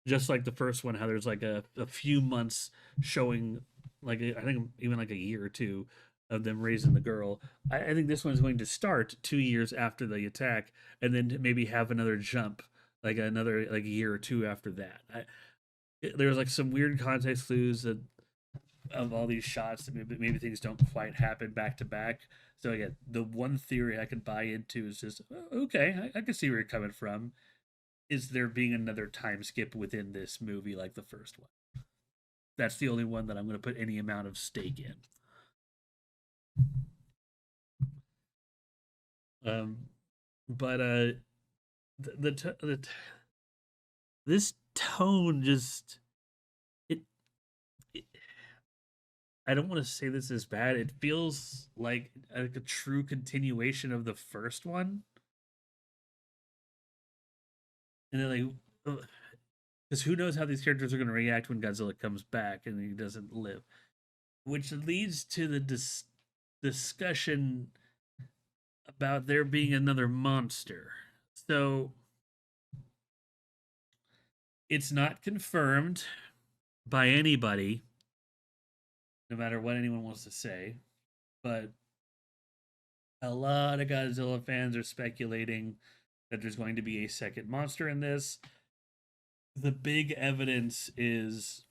just like the first one, how there's like a few months showing, like I think even like a year or two of them raising the girl. I think this one's going to start 2 years after the attack, and then maybe have another jump, like another like year or two after that. There's like some weird context clues that of all these shots that maybe things don't quite happen back to back. So again, the one theory I could buy into is just okay, I can see where you're coming from. Is there being another time skip within this movie like the first one? That's the only one that I'm going to put any amount of stake in. Um, but the this tone just it, it I don't want to say this is bad. It feels like a true continuation of the first one, and then like, because who knows how these characters are going to react when Godzilla comes back and he doesn't live, which leads to the discussion about there being another monster. So it's not confirmed by anybody, no matter what anyone wants to say, but a lot of Godzilla fans are speculating that there's going to be a second monster in this. The big evidence is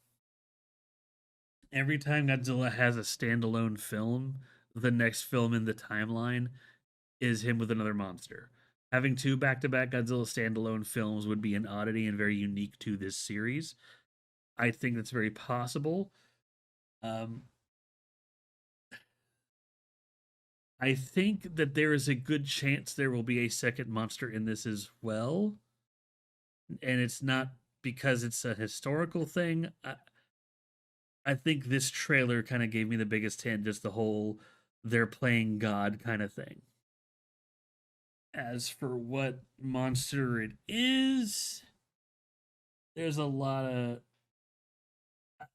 every time Godzilla has a standalone film, the next film in the timeline is him with another monster. Having two back to back Godzilla standalone films would be an oddity and very unique to this series. I think that's very possible. Um, I think that there is a good chance there will be a second monster in this as well. And it's not because it's a historical thing. I think this trailer kind of gave me the biggest hint, just the whole they're playing God kind of thing. As for what monster it is, there's a lot of.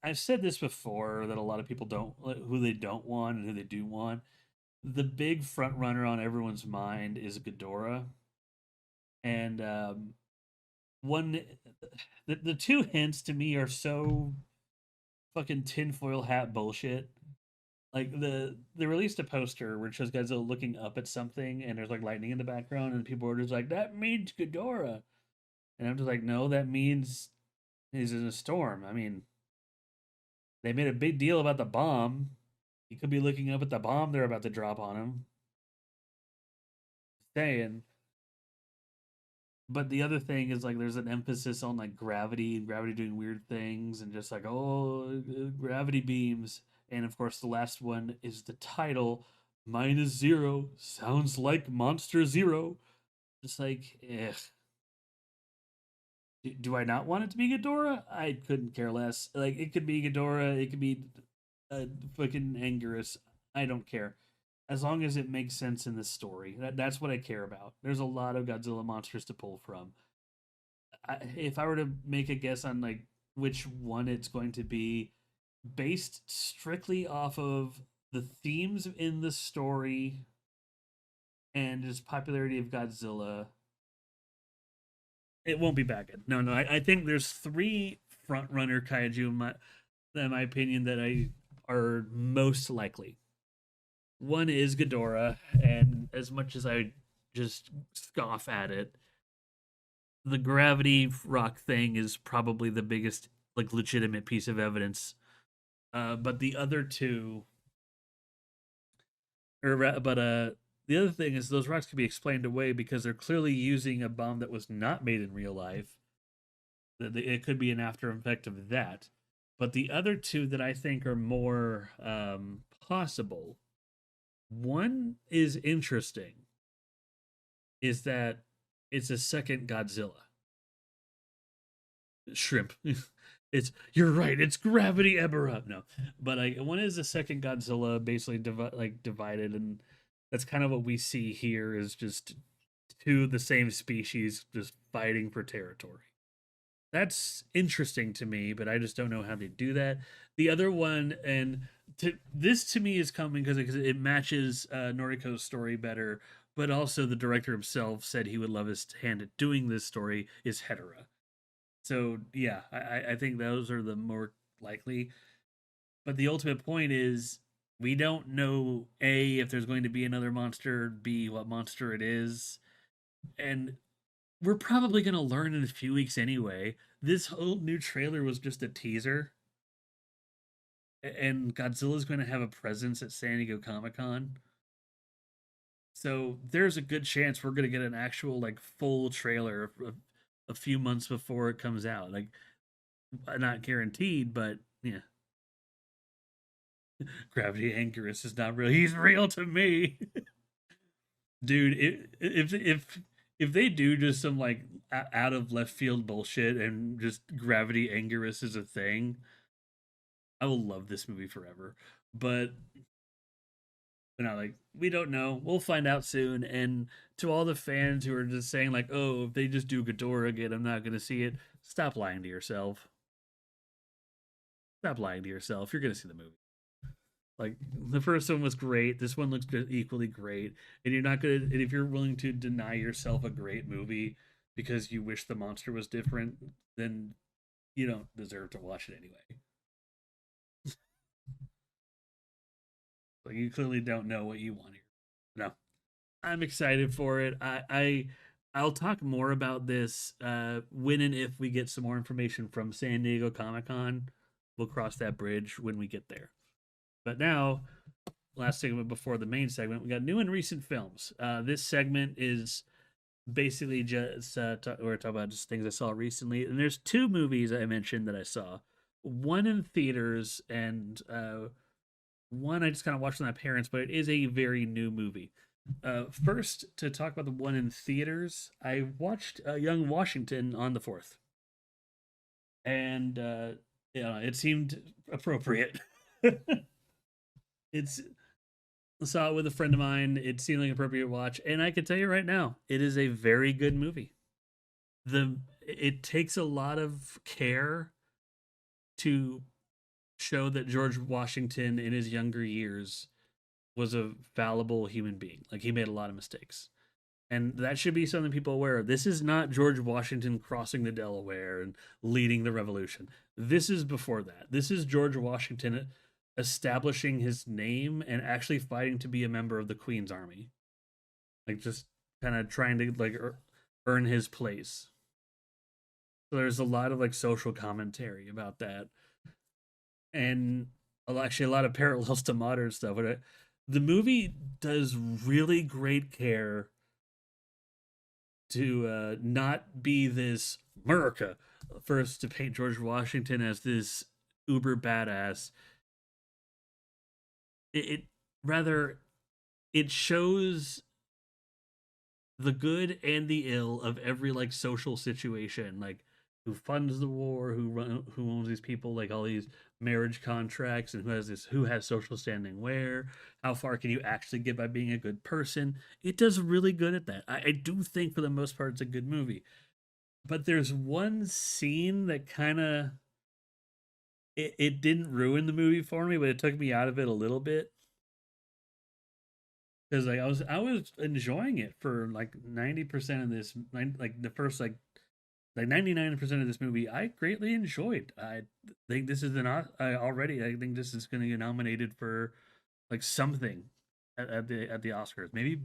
I've said this before that a lot of people don't who they don't want and who they do want. The big front runner on everyone's mind is Ghidorah, and one the two hints to me are so fucking tinfoil hat bullshit. Like they released a poster where it shows Godzilla looking up at something and there's like lightning in the background and people are just like, that means Ghidorah. And I'm just like, no, that means he's in a storm. I mean, they made a big deal about the bomb. He could be looking up at the bomb they're about to drop on him. Saying. But the other thing is like there's an emphasis on like gravity and gravity doing weird things and just like, oh, gravity beams. And of course, the last one is the title, -0 sounds like Monster Zero. Just like, eh. Do I not want it to be Ghidorah? I couldn't care less. Like it could be Ghidorah, it could be uh, fucking Anguirus. I don't care. As long as it makes sense in the story. That's what I care about. There's a lot of Godzilla monsters to pull from. If I were to make a guess on like which one it's going to be, based strictly off of the themes in the story and just popularity of Godzilla, it won't be bad. No, no. I think there's three front runner kaiju in my opinion that I are most likely. One is Ghidorah, and as much as I just scoff at it, the gravity rock thing is probably the biggest like legitimate piece of evidence. But the other two, the other thing is those rocks can be explained away because they're clearly using a bomb that was not made in real life. It could be an after effect of that. But the other two that I think are more possible, one is interesting, is that it's a second Godzilla. Shrimp. It's you're right. It's gravity Ebera. No, but like one is the second Godzilla, basically divided, and that's kind of what we see here is just two the same species just fighting for territory. That's interesting to me, but I just don't know how they do that. The other one, and this to me is coming because it matches Noriko's story better, but also the director himself said he would love his hand at doing this story is Hedera. So yeah, I think those are the more likely. But the ultimate point is we don't know A if there's going to be another monster, B what monster it is. And we're probably gonna learn in a few weeks anyway. This whole new trailer was just a teaser. And Godzilla's gonna have a presence at San Diego Comic Con. So there's a good chance we're gonna get an actual like full trailer a few months before it comes out. Like not guaranteed, but yeah. Gravity Anchorus is not real. He's real to me, dude. If they do just some like out of left field bullshit and just Gravity Anchorus is a thing, I will love this movie forever. But like we don't know. We'll find out soon. And to all the fans who are just saying like, oh, if they just do Ghidorah again, I'm not gonna see it. Stop lying to yourself. Stop lying to yourself. You're gonna see the movie. Like the first one was great. This one looks equally great. And you're not gonna. And if you're willing to deny yourself a great movie because you wish the monster was different, then you don't deserve to watch it anyway. Like you clearly don't know what you want here. No, I'm excited for it. I'll talk more about this when and if we get some more information from San Diego Comic Con. We'll cross that bridge when we get there. But now last segment before the main segment, we got new and recent films. This segment is basically just we're talking about just things I saw recently, and there's two movies I mentioned that I saw. One in theaters, and one I just kind of watched with my parents, but it is a very new movie. First, to talk about the one in theaters, I watched Young Washington on the 4th, and yeah, it seemed appropriate. It's saw it with a friend of mine. It seemed like an appropriate watch, and I can tell you right now, it is a very good movie. It takes a lot of care to show that George Washington in his younger years was a fallible human being. Like he made a lot of mistakes. And that should be something people are aware of. This is not George Washington crossing the Delaware and leading the revolution. This is before that. This is George Washington establishing his name and actually fighting to be a member of the Queen's Army. Like just kind of trying to like earn his place. So there's a lot of like social commentary about that, and actually a lot of parallels to modern stuff. But the movie does really great care to not be this America first to paint George Washington as this uber badass. It rather it shows the good and the ill of every like social situation. Like who funds the war, who owns these people, like all these marriage contracts, and who has social standing where. How far can you actually get by being a good person? It does really good at that. I do think for the most part it's a good movie, but there's one scene that kind of it didn't ruin the movie for me, but it took me out of it a little bit because like I was enjoying it for like 90% of this, like the first like 99% of this movie I greatly enjoyed. I think this is already I think this is going to get nominated for like something at the Oscars. Maybe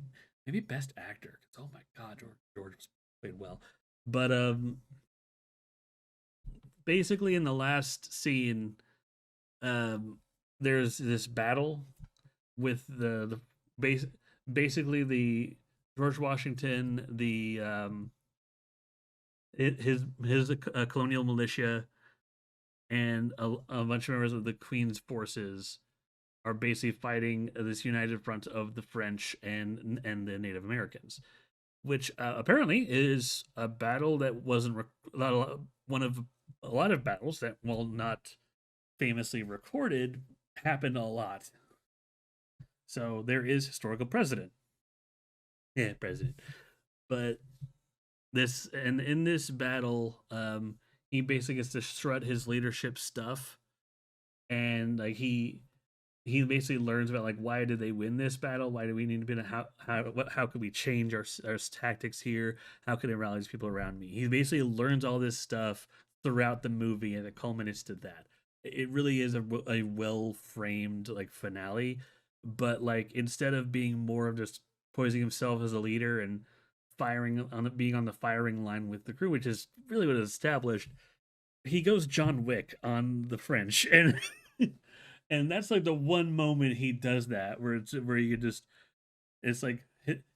best actor. Oh my god, George played well. But basically in the last scene, um there's this battle with the base basically the George Washington, the his colonial militia, and a bunch of members of the Queen's forces are basically fighting this united front of the French and the Native Americans, which apparently is a battle that wasn't one of a lot of battles that, while not famously recorded, happened a lot. So there is historical precedent. Yeah, precedent. But this and in this battle, he basically gets to strut his leadership stuff, and like he basically learns about like why did they win this battle? Why do we need to be how could we change our tactics here? How can I rally these people around me? He basically learns all this stuff throughout the movie, and it culminates to that. It really is a well framed like finale, but like instead of being more of just posing himself as a leader and being on the firing line with the crew, which is really what is established, he goes John Wick on the French, and and that's like the one moment he does that where you just it's like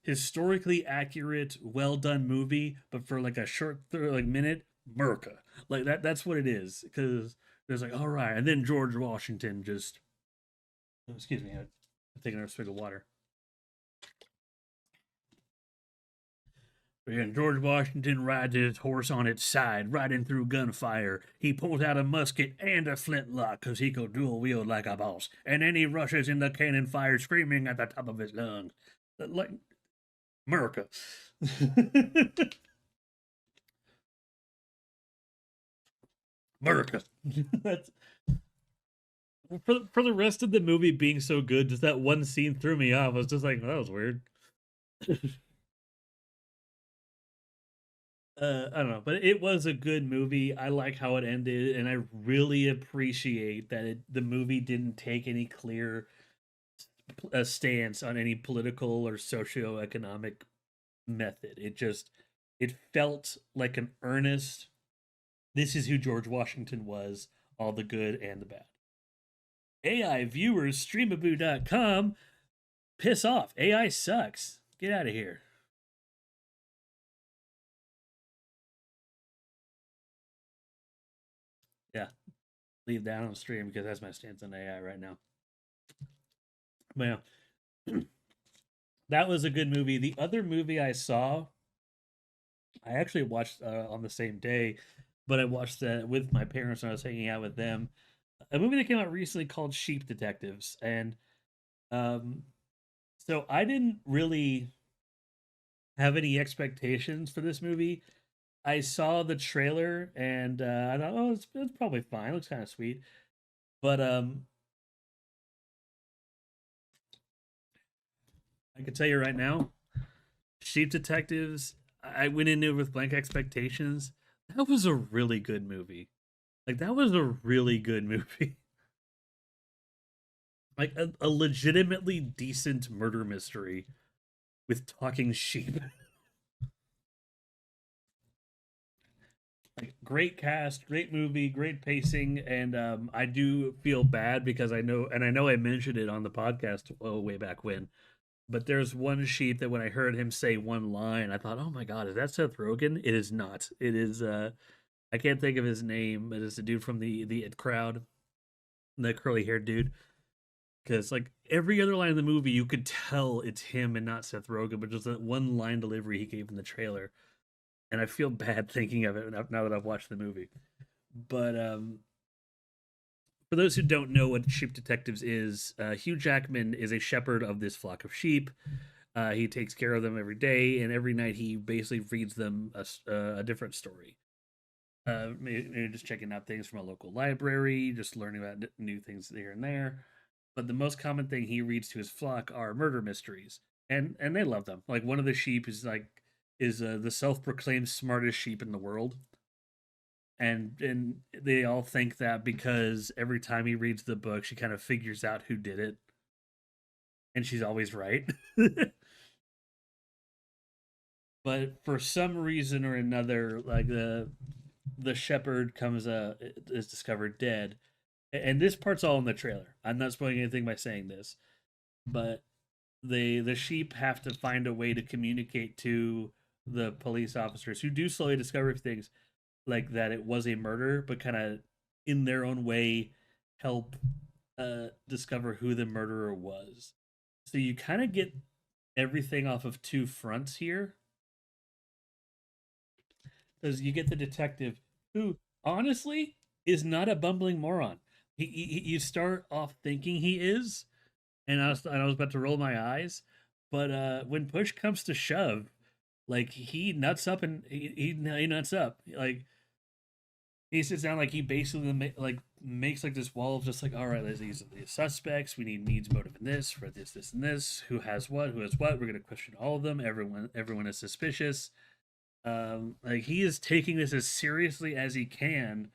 historically accurate, well done movie, but for like a short like minute, America, like that's what it is, because there's like all right, and then George Washington just excuse me, I'm taking a swig of water. And George Washington rides his horse on its side, riding through gunfire. He pulls out a musket and a flintlock, 'cause he could dual wield like a boss. And then he rushes in the cannon fire, screaming at the top of his lungs. Like, America. America. That's, for the rest of the movie being so good, just that one scene threw me off. I was just like, that was weird. I don't know, but it was a good movie. I like how it ended, and I really appreciate that the movie didn't take any clear stance on any political or socio-economic method. It felt like an earnest. This is who George Washington was, all the good and the bad. AI viewers, streamaboo.com, piss off. AI sucks. Get out of here. Yeah, leave that on stream because that's my stance on AI right now. But yeah, that was a good movie. The other movie I saw, I actually watched on the same day, but I watched that with my parents when I was hanging out with them. A movie that came out recently called Sheep Detectives, and um, so I didn't really have any expectations for this movie. I saw the trailer and I thought, oh, it's probably fine. It looks kind of sweet, but I can tell you right now, Sheep Detectives. I went into it with blank expectations. That was a really good movie. Like that was a really good movie. Like a legitimately decent murder mystery with talking sheep. Like great cast, great movie, great pacing, and I do feel bad because I know I mentioned it on the podcast way back when. But there's one sheep that when I heard him say one line, I thought, "Oh my god, is that Seth Rogen?" It is not. It is I can't think of his name, but it's the dude from the It Crowd, the curly haired dude. Because like every other line in the movie, you could tell it's him and not Seth Rogen, but just that one line delivery he gave in the trailer. and I feel bad thinking of it now that I've watched the movie. But for those who don't know what Sheep Detectives is, Hugh Jackman is a shepherd of this flock of sheep. He takes care of them every day, and every night he basically reads them a different story. Maybe just checking out things from a local library, just learning about new things here and there. But the most common thing he reads to his flock are murder mysteries, and they love them. Like one of the sheep is the self-proclaimed smartest sheep in the world, and they all think that because every time he reads the book, she kind of figures out who did it, and she's always right. But for some reason or another, like the shepherd comes is discovered dead, and this part's all in the trailer. I'm not spoiling anything by saying this, but the sheep have to find a way to communicate to the police officers who do slowly discover things like that it was a murder, but kind of in their own way help discover who the murderer was. So you kind of get everything off of two fronts here, because you get the detective who honestly is not a bumbling moron. You start off thinking he is, and I was about to roll my eyes, but when push comes to shove, like he nuts up and he nuts up. Like he sits down, like he basically makes like this wall of just like, all right, these are the suspects. We need needs, motive, in this for this, and this. Who has what? Who has what? We're gonna question all of them. Everyone is suspicious. Like he is taking this as seriously as he can,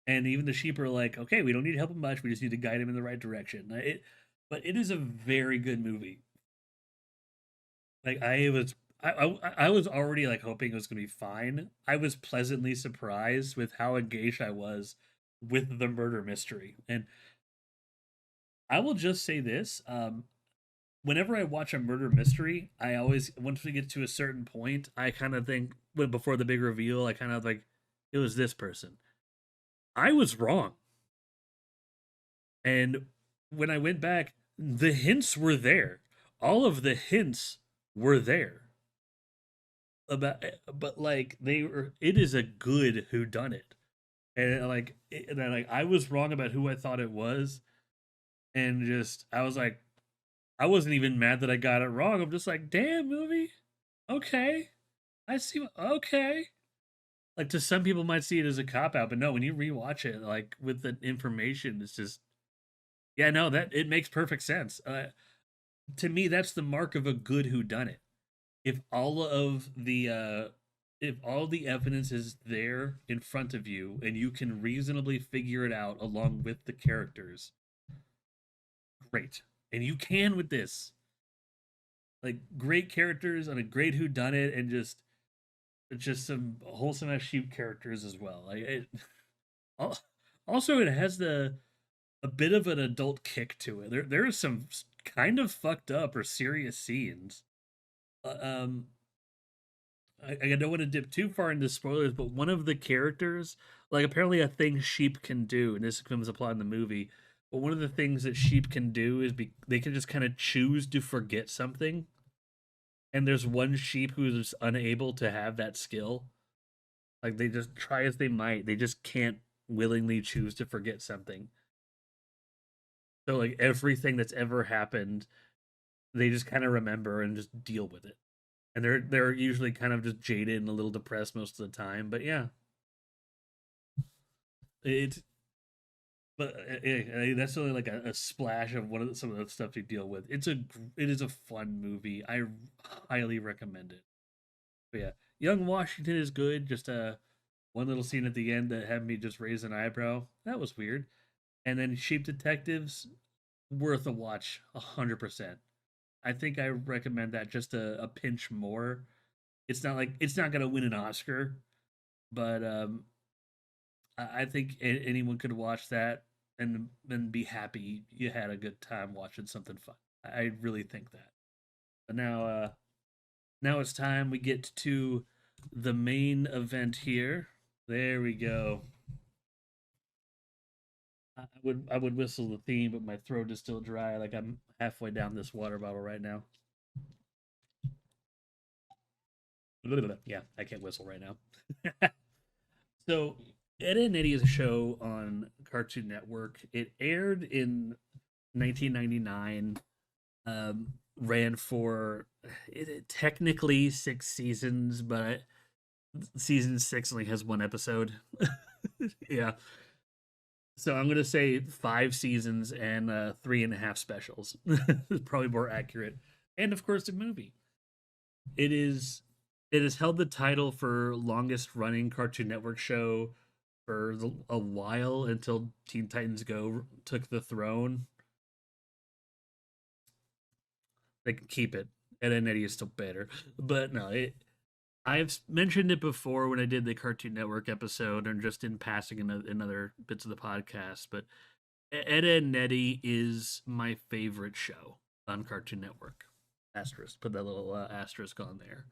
and even the sheep are like, okay, we don't need to help him much. We just need to guide him in the right direction. But it is a very good movie. Like I was already like hoping it was gonna be fine. I was pleasantly surprised with how engaged I was with the murder mystery. And I will just say this: whenever I watch a murder mystery, I always once we get to a certain point, I kind of think before the big reveal, I kind of like it was this person. I was wrong, and when I went back, the hints were there. All of the hints were there about, but like they were. It is a good who done it, and then like I was wrong about who I thought it was, and just I was like, I wasn't even mad that I got it wrong. I'm just like, damn movie, okay, I see, okay. Like to some people might see it as a cop out, but no, when you rewatch it, like with the information, it's just yeah, no, that it makes perfect sense. To me, that's the mark of a good who done it. If all of the if all the evidence is there in front of you and you can reasonably figure it out along with the characters, great. And you can with this. Like great characters and a great who done it and just some wholesome as sheep characters as well. Like it also it has the a bit of an adult kick to it. There are some kind of fucked up or serious scenes. Uh, um I don't want to dip too far into spoilers, but one of the characters, like apparently a thing sheep can do, and this comes up in the movie, but one of the things that sheep can do is they can just kind of choose to forget something. And there's one sheep who's unable to have that skill. Like they just try as they might, they just can't willingly choose to forget something. So like everything that's ever happened, they just kind of remember and just deal with it. And they're usually kind of just jaded and a little depressed most of the time. But yeah, it's but that's only like a splash of some of the stuff they deal with. It is a fun movie. I highly recommend it. But yeah, Young Washington is good. Just one little scene at the end that had me just raise an eyebrow. That was weird. And then Sheep Detectives, worth a watch, 100%. I think I recommend that just a pinch more. It's not gonna win an Oscar, but I think anyone could watch that and be happy you had a good time watching something fun. I really think that. But now it's time we get to the main event here. There we go. I would whistle the theme, but my throat is still dry. Like I'm halfway down this water bottle right now. Yeah, I can't whistle right now. So, Ed and Eddy is a show on Cartoon Network. It aired in 1999. Ran for technically 6 seasons, but season 6 only has one episode. Yeah, so I'm gonna say 5 seasons and 3.5 specials. Probably more accurate. And of course, a movie. It is. It has held the title for longest running Cartoon Network show for a while until Teen Titans Go took the throne. They can keep it. Ed and Eddie is still better, but no, I've mentioned it before when I did the Cartoon Network episode, and just in passing in other bits of the podcast. But Ed and Eddie is my favorite show on Cartoon Network. Asterisk, put that little asterisk on there.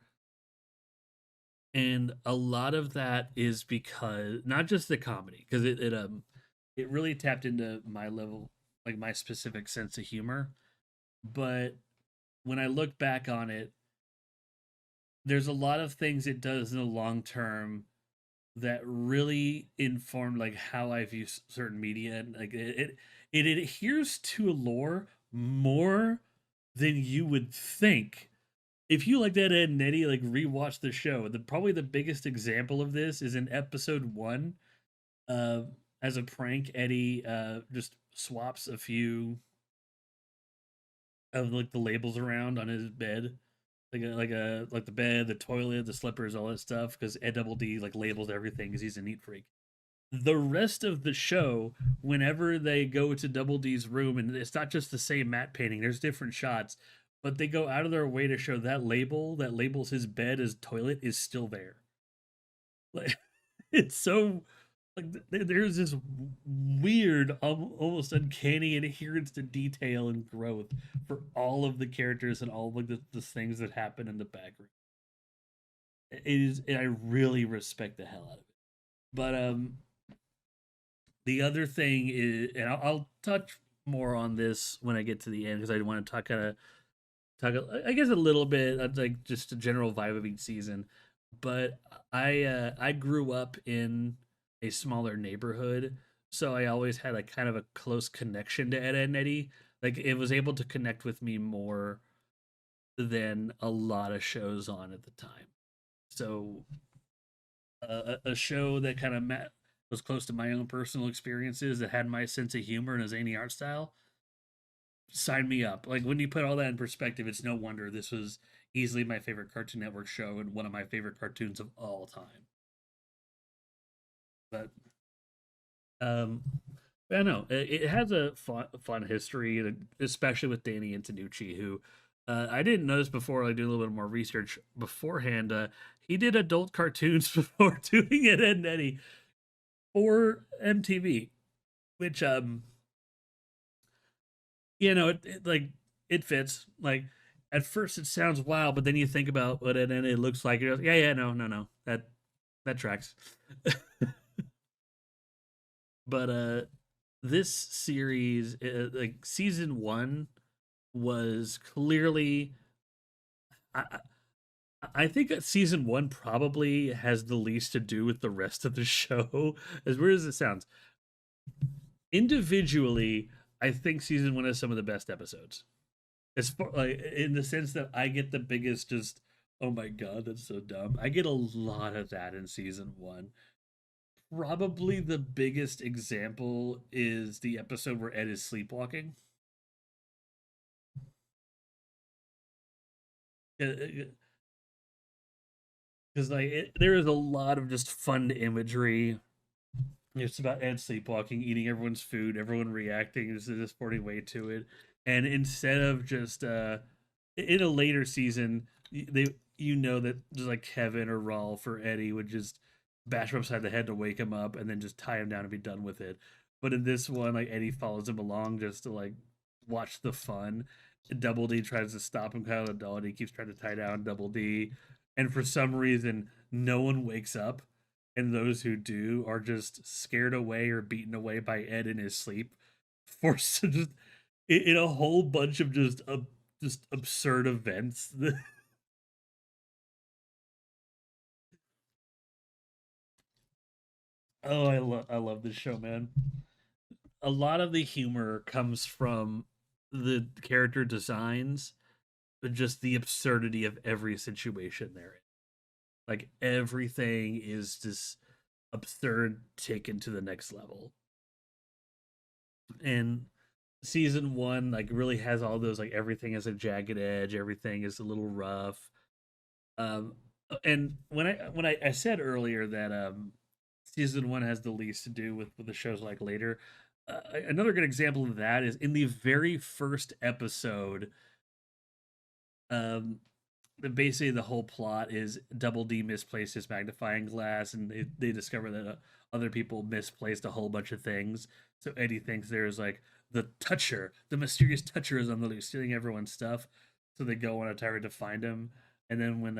And a lot of that is because not just the comedy, because it really tapped into my level, like my specific sense of humor. But when I look back on it, there's a lot of things it does in the long term that really informed like how I view certain media, and like it adheres to a lore more than you would think. If you like that Ed and Eddie, like rewatch the show. Probably the biggest example of this is in episode 1. Uh, as a prank, Eddie just swaps a few of like the labels around on his bed, like the bed, the toilet, the slippers, all that stuff. Because Ed Double D like labels everything because he's a neat freak. The rest of the show, whenever they go to Double D's room, and it's not just the same matte painting, there's different shots, but they go out of their way to show that label that labels his bed as toilet is still there. Like it's so like there's this weird, almost uncanny adherence to detail and growth for all of the characters and all of like the things that happen in the background. It is, and I really respect the hell out of it. But the other thing is, and I'll touch more on this when I get to the end because I want to talk kind of talk, I guess, a little bit like just a general vibe of each season. But I grew up in a smaller neighborhood, so I always had like kind of a close connection to Ed and Eddie. Like it was able to connect with me more than a lot of shows on at the time. So a show that kind of was close to my own personal experiences, that had my sense of humor and a zany art style, sign me up. Like when you put all that in perspective, it's no wonder this was easily my favorite Cartoon Network show and one of my favorite cartoons of all time. But um, I know it has a fun history, especially with Danny Antonucci, who I didn't notice before. I do a little bit more research beforehand. He did adult cartoons before doing it and Eddie for MTV, which like it fits. Like at first it sounds wild, but then you think about what it looks like. You're like, yeah, yeah, no, no, no, that tracks. But this series, like season 1, was clearly. I, I think that season 1 probably has the least to do with the rest of the show. As weird as it sounds, individually, I think season 1 has some of the best episodes. As far like in the sense that I get the biggest just, oh my god, that's so dumb. I get a lot of that in season 1. Probably the biggest example is the episode where Ed is sleepwalking. Because there is a lot of just fun imagery. It's about Ed sleepwalking, eating everyone's food, everyone reacting. There's a sporting way to it. And instead of just in a later season, they that just like Kevin or Rolf or Eddie would just bash him upside the head to wake him up and then just tie him down and be done with it. But in this one, like Eddie follows him along just to like watch the fun. Double D tries to stop him, kind of adult. And he keeps trying to tie down Double D, and for some reason, no one wakes up, and those who do are just scared away or beaten away by Ed in his sleep, forced to just in a whole bunch of just absurd events. Oh, I love this show, man. A lot of the humor comes from the character designs, but just the absurdity of every situation they're in. Like everything is just absurd taken to the next level. And season one like really has all those, like everything has a jagged edge, everything is a little rough. Um and when I said earlier that season one has the least to do with the shows like later, another good example of that is in the very first episode. um Basically the whole plot is Double D misplaced his magnifying glass, and they discover that other people misplaced a whole bunch of things. So Eddie thinks there's like the mysterious toucher is on the loose, stealing everyone's stuff. So they go on a tirade to find him, and then when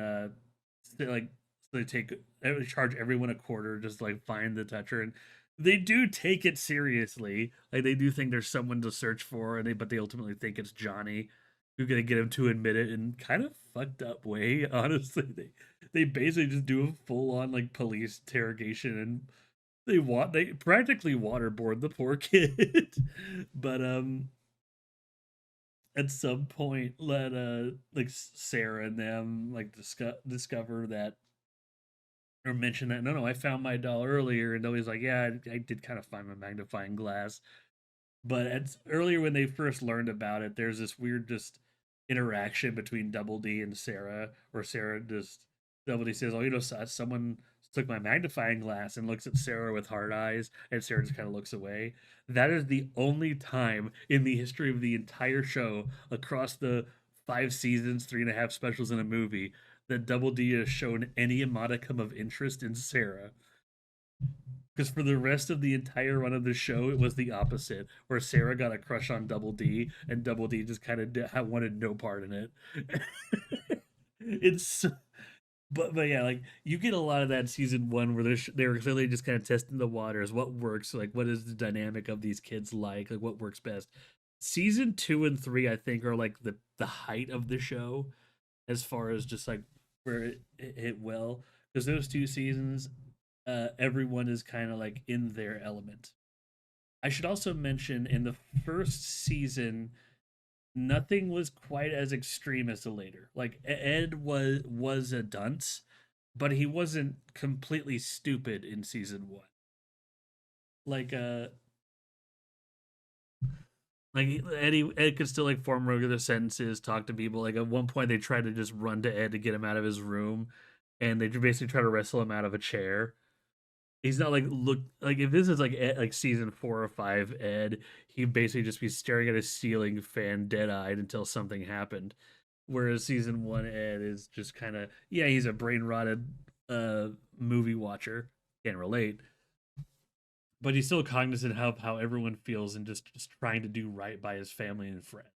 they like so they they charge everyone a quarter just to, like, find the toucher, and they do take it seriously. Like they do think there's someone to search for, and they ultimately think it's Johnny, who gonna get him to admit it in kind of fucked up way. Honestly, they basically just do a full on like police interrogation, and they practically waterboard the poor kid. But at some point, let like Sarah and them like discover that, or mention that, no, I found my doll earlier, and Nobody's like, yeah, I did kind of find my magnifying glass. But it's earlier when they first learned about it, there's this weird just interaction between Double D and Sarah, where Sarah just Double D says, "Oh, someone took my magnifying glass," and looks at Sarah with hard eyes, and Sarah just kind of looks away. That is the only time in the history of the entire show, across the 5 seasons, 3.5 specials in a movie, that Double D has shown any modicum of interest in Sarah. Because for the rest of the entire run of the show, it was the opposite, where Sarah got a crush on Double D, and Double D just kind of wanted no part in it. it's but yeah, like you get a lot of that in season one, where they're clearly just kind of testing the waters, what works, like what is the dynamic of these kids like what works best. Season two and three, I think, are like the height of the show, as far as just like where it hit well, because those 2 seasons, everyone is kind of like in their element. I should also mention in the first season, nothing was quite as extreme as the later. Like Ed was a dunce, but he wasn't completely stupid in season one. Like Ed could still like form regular sentences, talk to people. Like at one point, they tried to just run to Ed to get him out of his room, and they basically try to wrestle him out of a chair. He's not like look like if this is like like season 4 or 5 Ed, he'd basically just be staring at a ceiling fan, dead eyed, until something happened. Whereas season one Ed is just kind of, yeah, he's a brain rotted uh movie watcher, can't relate, but he's still cognizant of how everyone feels, and just trying to do right by his family and friends.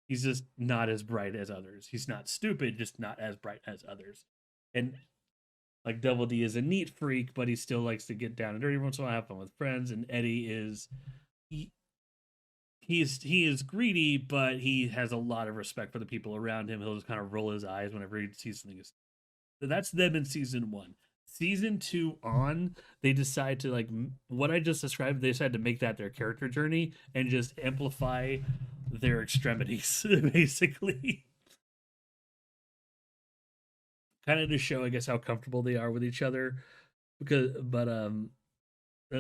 He's just not as bright as others. He's not stupid, just not as bright as others. And like Double D is a neat freak, but he still likes to get down and dirty once in a while, have fun with friends. And Eddie is he, he is greedy, but he has a lot of respect for the people around him. He'll just kind of roll his eyes whenever he sees something. So that's them in season one. Season two on, they decide to like what I just described. They decide to make that their character journey and just amplify their extremities, basically, kind of to show, I guess, how comfortable they are with each other. Because, but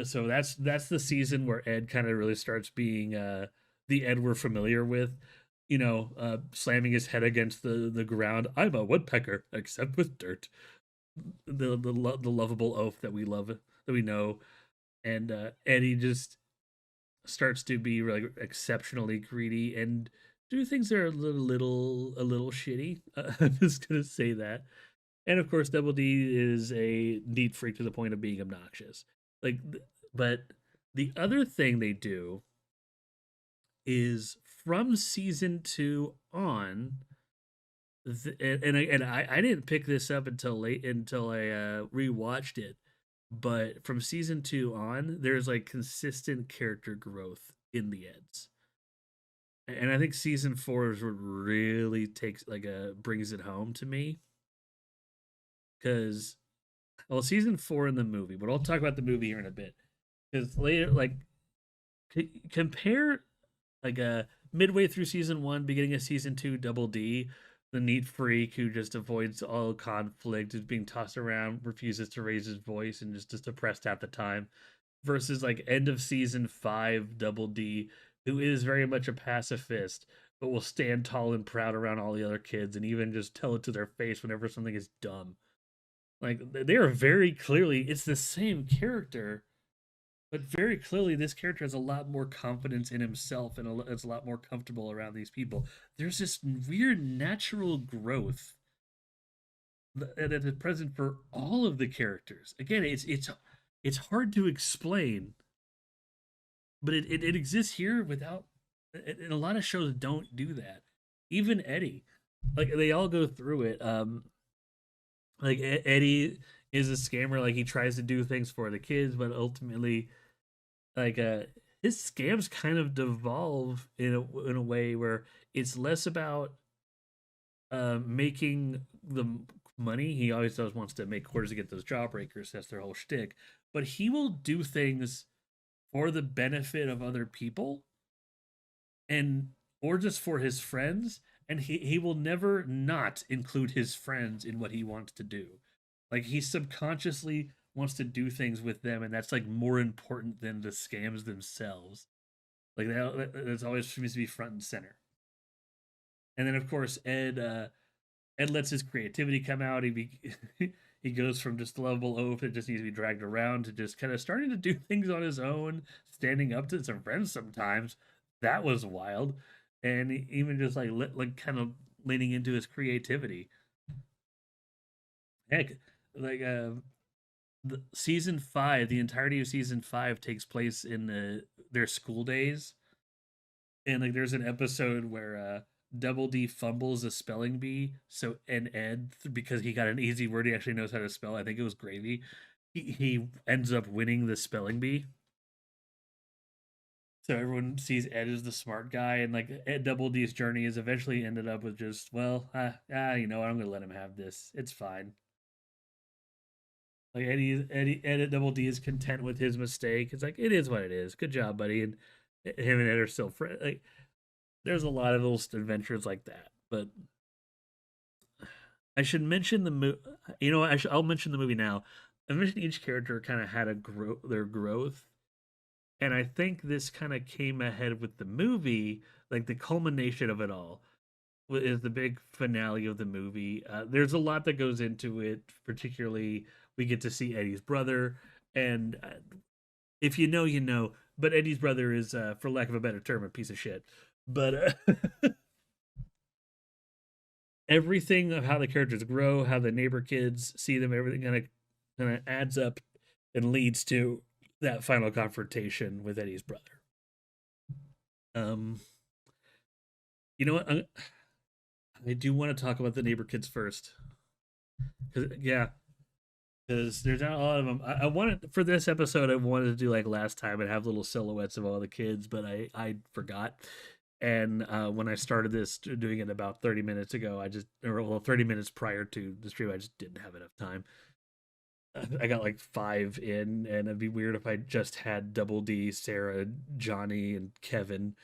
so that's the season where Ed kind of really starts being the Ed we're familiar with. Slamming his head against the ground. I'm a woodpecker, except with dirt. The lovable oaf that we love, that we know. And Eddie just starts to be like exceptionally greedy and do things that are a little shitty. I'm just gonna say that. And of course, Double D is a neat freak to the point of being obnoxious. Like, but the other thing they do is from season two on, and I didn't pick this up until I rewatched it. But from season two on, there's like consistent character growth in the Eds, and I think season four is what really takes like brings it home to me, because well, season 4 in the movie, but I'll talk about the movie here in a bit. Because later, like, compare like midway through season 1, beginning of season 2, Double D, the neat freak who just avoids all conflict, is being tossed around, refuses to raise his voice, and just depressed at the time, versus like end of season 5, Double D, who is very much a pacifist, but will stand tall and proud around all the other kids and even just tell it to their face whenever something is dumb. Like they are very clearly, it's the same character, but very clearly this character has a lot more confidence in himself and is a lot more comfortable around these people. There's this weird natural growth that is present for all of the characters. Again, it's hard to explain, but it exists here without. And a lot of shows don't do that. Even Eddie, like they all go through it. Like Eddie is a scammer. Like he tries to do things for the kids, but ultimately, like his scams kind of devolve in a way where it's less about making the money. He always does wants to make quarters to get those jawbreakers. That's their whole shtick. But he will do things for the benefit of other people, and or just for his friends. And he will never not include his friends in what he wants to do. Like he subconsciously wants to do things with them, and that's like more important than the scams themselves. Like that's always seems to be front and center. And then of course Ed lets his creativity come out. He goes from just lovable oaf that just needs to be dragged around to just kind of starting to do things on his own, standing up to some friends sometimes. That was wild, and even just like kind of leaning into his creativity. Heck, like season 5, the entirety of season 5 takes place in their school days, and like there's an episode where Double D fumbles a spelling bee, so and Ed, because he got an easy word he actually knows how to spell, I think it was gravy, he ends up winning the spelling bee. So everyone sees Ed as the smart guy, and like Ed Double D's journey is eventually ended up with just, well, you know what, I'm gonna let him have this. It's fine. Like Ed Double D is content with his mistake. It's like it is what it is. Good job, buddy. And him and Ed are still friends. Like there's a lot of little adventures like that. But I should mention the movie. You know, I'll mention the movie now. I mentioned each character kind of had their growth, and I think this kind of came ahead with the movie, like the culmination of it all is the big finale of the movie. There's a lot that goes into it. Particularly, we get to see Eddie's brother, and if you know, you know. But Eddie's brother is, for lack of a better term, a piece of shit. But everything of how the characters grow, how the neighbor kids see them, everything kind of adds up and leads to that final confrontation with Eddie's brother. Um, you know what? I do want to talk about the neighbor kids first, yeah, because there's not a lot of them. I wanted for this episode. I wanted to do like last time and have little silhouettes of all the kids, but I forgot. And when I started this, doing it about 30 minutes ago, I just, or well, 30 minutes prior to the stream, I just didn't have enough time. I got like 5 in, and it'd be weird if I just had Double D, Sarah, Johnny, and Kevin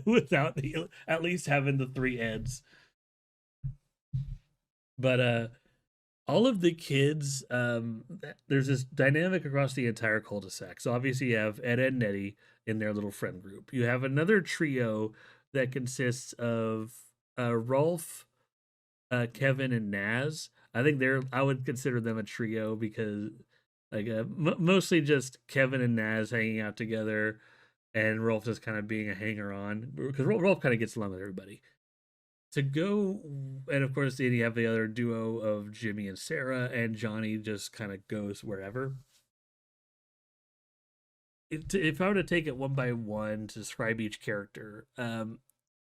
without at least having the 3 Eds. But all of the kids, there's this dynamic across the entire cul-de-sac. So obviously you have Ed and Eddie in their little friend group. You have another trio that consists of Rolf, Kevin, and Naz. I think I would consider them a trio because like mostly just Kevin and Naz hanging out together, and Rolf just kind of being a hanger on because Rolf kind of gets along with everybody. To go, and of course then you have the other duo of Jimmy and Sarah, and Johnny just kind of goes wherever. If I were to take it one by one to describe each character,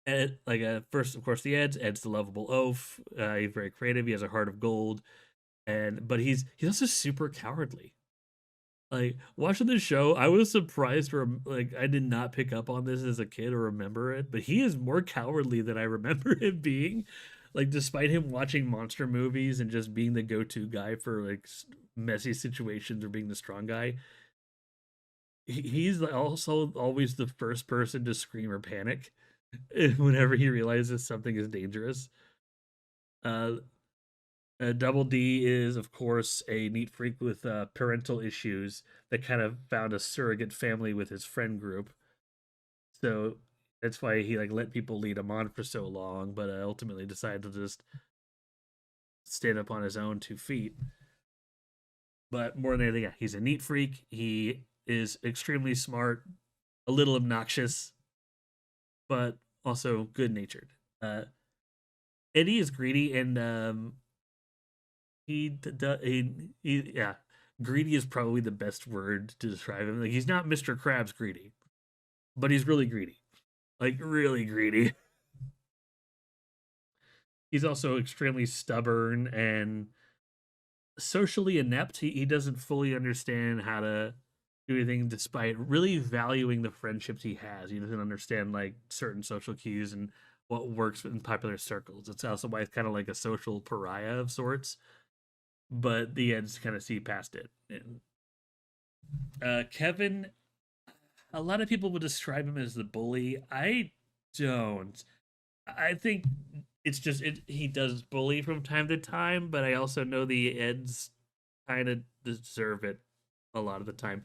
Ed, like first of course the Ed's the lovable oaf. He's very creative. He has a heart of gold, but he's also super cowardly. Like watching the show, I was surprised, or like I did not pick up on this as a kid or remember it, but he is more cowardly than I remember him being. Like, despite him watching monster movies and just being the go-to guy for like messy situations or being the strong guy, he's also always the first person to scream or panic whenever he realizes something is dangerous. Uh, Double D is, of course, a neat freak with parental issues that kind of found a surrogate family with his friend group. So that's why he like let people lead him on for so long, but ultimately decided to just stand up on his own 2 feet. But more than anything, yeah, he's a neat freak. He is extremely smart, a little obnoxious, but also good natured. Uh, Eddie is greedy, and yeah, greedy is probably the best word to describe him. Like, he's not Mr. Krabs greedy, but he's really greedy, like really greedy. He's also extremely stubborn and socially inept. He doesn't fully understand how to do anything, despite really valuing the friendships he has. He doesn't understand like certain social cues and what works in popular circles. It's also why it's kind of like a social pariah of sorts. But the ends kind of see past it. And, Kevin, a lot of people would describe him as the bully. I don't. I think it's just he does bully from time to time, but I also know the Eds kind of deserve it a lot of the time.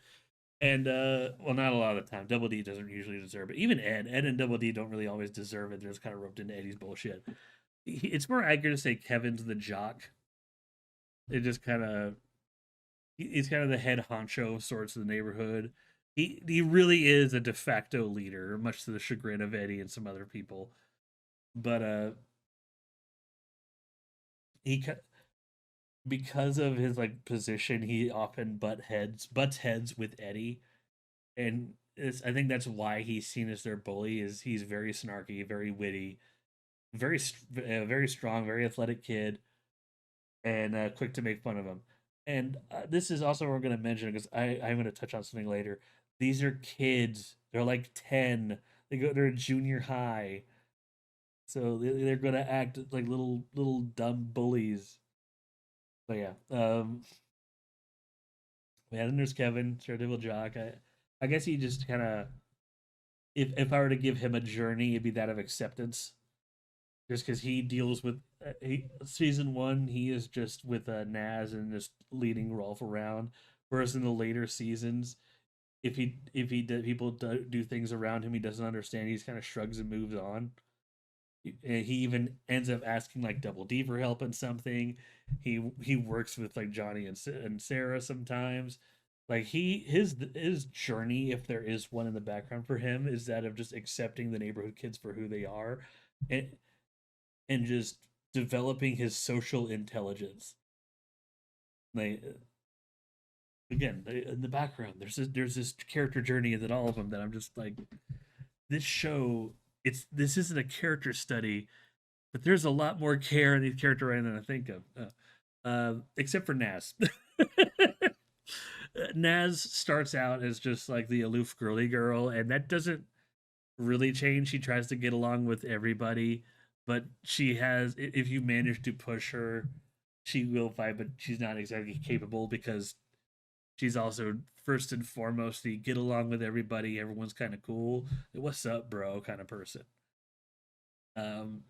And well, not a lot of the time. Double D doesn't usually deserve it. Even Ed and Double D don't really always deserve it. They're just kind of roped into Eddie's bullshit. It's more accurate to say Kevin's the jock. It just kind of he's kind of the head honcho of sorts of the neighborhood. He really is a de facto leader, much to the chagrin of Eddie and some other people. But he because of his like position, he often butts heads with Eddie, and I think that's why he's seen as their bully. Is he's very snarky, very witty, very strong, very athletic kid, and quick to make fun of him. And this is also what we're going to mention because I'm going to touch on something later. These are kids. They're like 10. They're in junior high, so they're going to act like little dumb bullies. But yeah, yeah. Then there's Kevin, Daredevil Jock. I guess he just kind of, if I were to give him a journey, it'd be that of acceptance. Just because he deals with season one, he is just with Naz and just leading Rolf around. Whereas in the later seasons, people do things around him he doesn't understand, he just kind of shrugs and moves on. He even ends up asking like Double D for help in something. He works with like Johnny and Sarah sometimes. Like his journey, if there is one in the background for him, is that of just accepting the neighborhood kids for who they are, and just developing his social intelligence. Like, again, in the background, there's this character journey that all of them that I'm just like, this show. This isn't a character study, but there's a lot more care in these character writing than I think of. Except for Naz. Naz starts out as just like the aloof girly girl, and that doesn't really change. She tries to get along with everybody, but she has, if you manage to push her, she will fight, but she's not exactly capable because she's also first and foremost the get along with everybody, everyone's kind of cool, what's up, bro, kind of person. Um,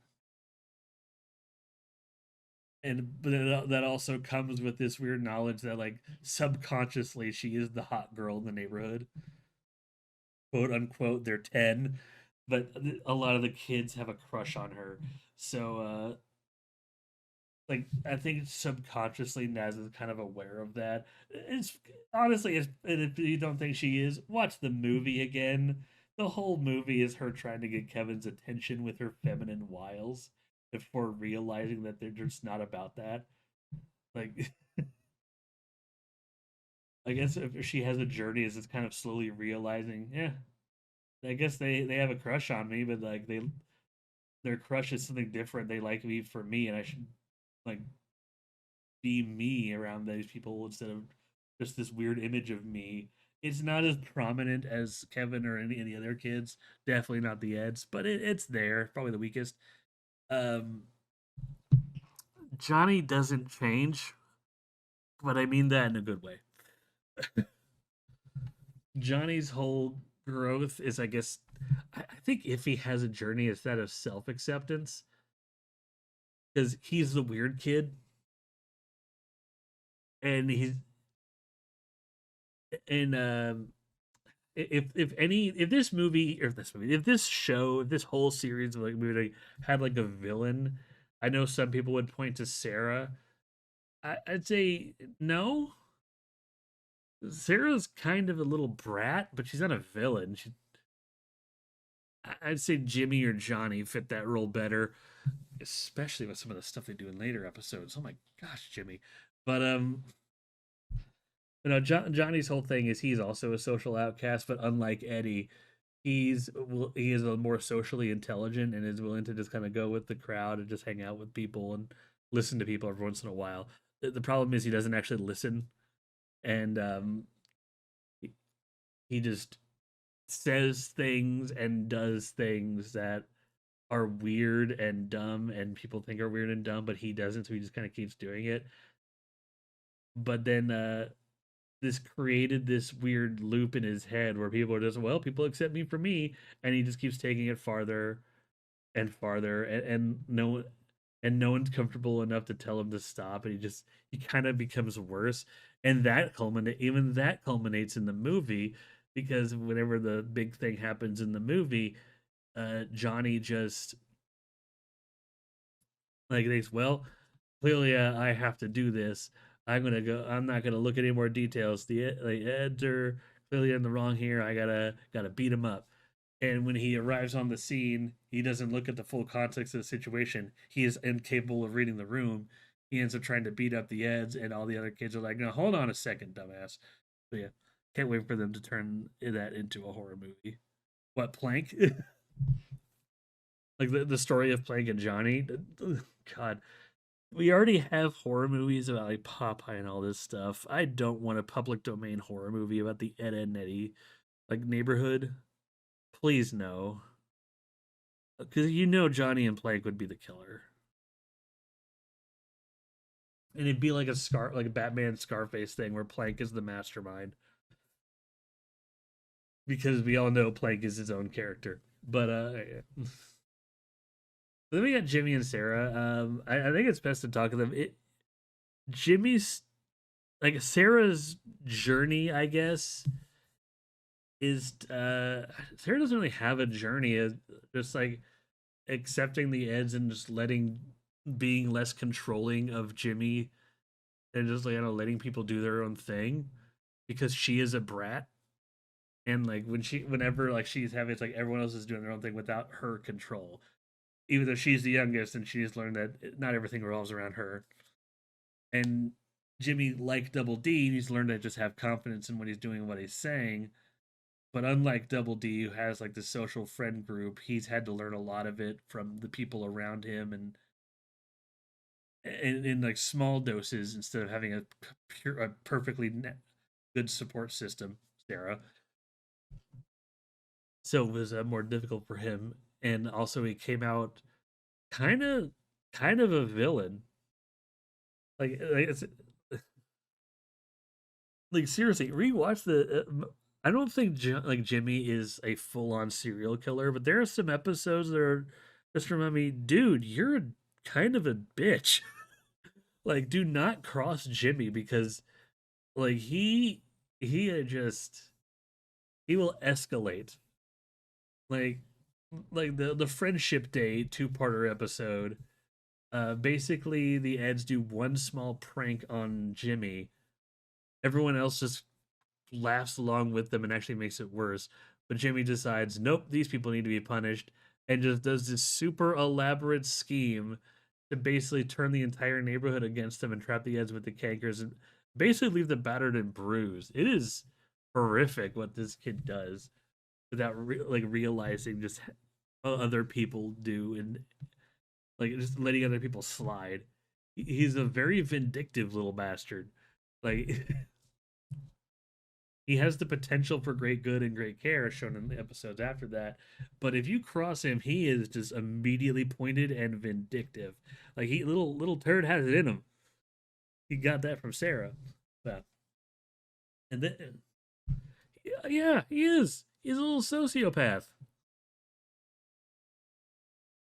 and but that also comes with this weird knowledge that like subconsciously she is the hot girl in the neighborhood, quote unquote. They're 10, but a lot of the kids have a crush on her. So like I think subconsciously Naz is kind of aware of that. It's honestly, if you don't think she is, watch the movie again. The whole movie is her trying to get Kevin's attention with her feminine wiles before realizing that they're just not about that. Like, I guess if she has a journey, is it's kind of slowly realizing, yeah, I guess they have a crush on me, but like their crush is something different. They like me for me, and I should like be me around those people instead of just this weird image of me. It's not as prominent as Kevin or any of the other kids. Definitely not the Eds, but it's there. Probably the weakest. Um, Johnny doesn't change, but I mean that in a good way. Johnny's whole growth is, I guess, I think if he has a journey, it's that of self acceptance because he's the weird kid, and he's and if this movie or if this show, if this whole series of like movie like, had like a villain, I know some people would point to Sarah. I'd say no. Sarah's kind of a little brat, but she's not a villain. I'd say Jimmy or Johnny fit that role better, especially with some of the stuff they do in later episodes. Oh my gosh, Jimmy! But Johnny's whole thing is he's also a social outcast, but unlike Eddie, he is a more socially intelligent and is willing to just kind of go with the crowd and just hang out with people and listen to people every once in a while. The problem is he doesn't actually listen, and he, he just says things and does things that are weird and dumb and people think are weird and dumb, but he doesn't, so he just kind of keeps doing it. But then this created this weird loop in his head where people are just, well, people accept me for me, and he just keeps taking it farther and farther, and no one's comfortable enough to tell him to stop, and he kind of becomes worse, and that culminates in the movie because whenever the big thing happens in the movie, Johnny just like thinks, well, clearly I have to do this. I'm gonna go. I'm not gonna look at any more details. The Eds are clearly in the wrong here. I gotta beat him up. And when he arrives on the scene, he doesn't look at the full context of the situation. He is incapable of reading the room. He ends up trying to beat up the Eds, and all the other kids are like, "No, hold on a second, dumbass." So yeah, can't wait for them to turn that into a horror movie. What, Plank? Like the story of Plank and Johnny. God, we already have horror movies about like Popeye and all this stuff. I don't want a public domain horror movie about the Ed, Ed and Eddy like neighborhood. Please no, because Johnny and Plank would be the killer, and it'd be like like a Batman Scarface thing where Plank is the mastermind, because we all know Plank is his own character. But then we got Jimmy and Sarah. I think it's best to talk to them. Jimmy's like Sarah's journey, I guess, is Sarah doesn't really have a journey. It's just like accepting the Eds and just being less controlling of Jimmy, and just like letting people do their own thing because she is a brat. And like whenever like she's having, it's like everyone else is doing their own thing without her control, even though she's the youngest and she's learned that not everything revolves around her. And Jimmy, like Double D, needs to learn to just have confidence in what he's doing and what he's saying. But unlike Double D, who has like the social friend group, he's had to learn a lot of it from the people around him, and in like small doses instead of having a perfectly good support system. Sarah, so it was more difficult for him, and also he came out kind of kind of a villain. It's like seriously, rewatch the. I don't think like Jimmy is a full on serial killer, but there are some episodes that are just remind me, dude, you're kind of a bitch. Like, do not cross Jimmy because like just he will escalate. Like the friendship day two-parter episode. Basically the Eds do one small prank on Jimmy. Everyone else just laughs along with them and actually makes it worse. But Jimmy decides, nope, these people need to be punished, and just does this super elaborate scheme to basically turn the entire neighborhood against them and trap the Eds with the cankers and basically leave them battered and bruised. It is horrific what this kid does without like realizing just other people do, and like just letting other people slide. He's a very vindictive little bastard. Like He has the potential for great good and great care, shown in the episodes after that. But if you cross him, he is just immediately pointed and vindictive. Like he little turd has it in him. He got that from Sarah. But, and then yeah, he is. He's a little sociopath.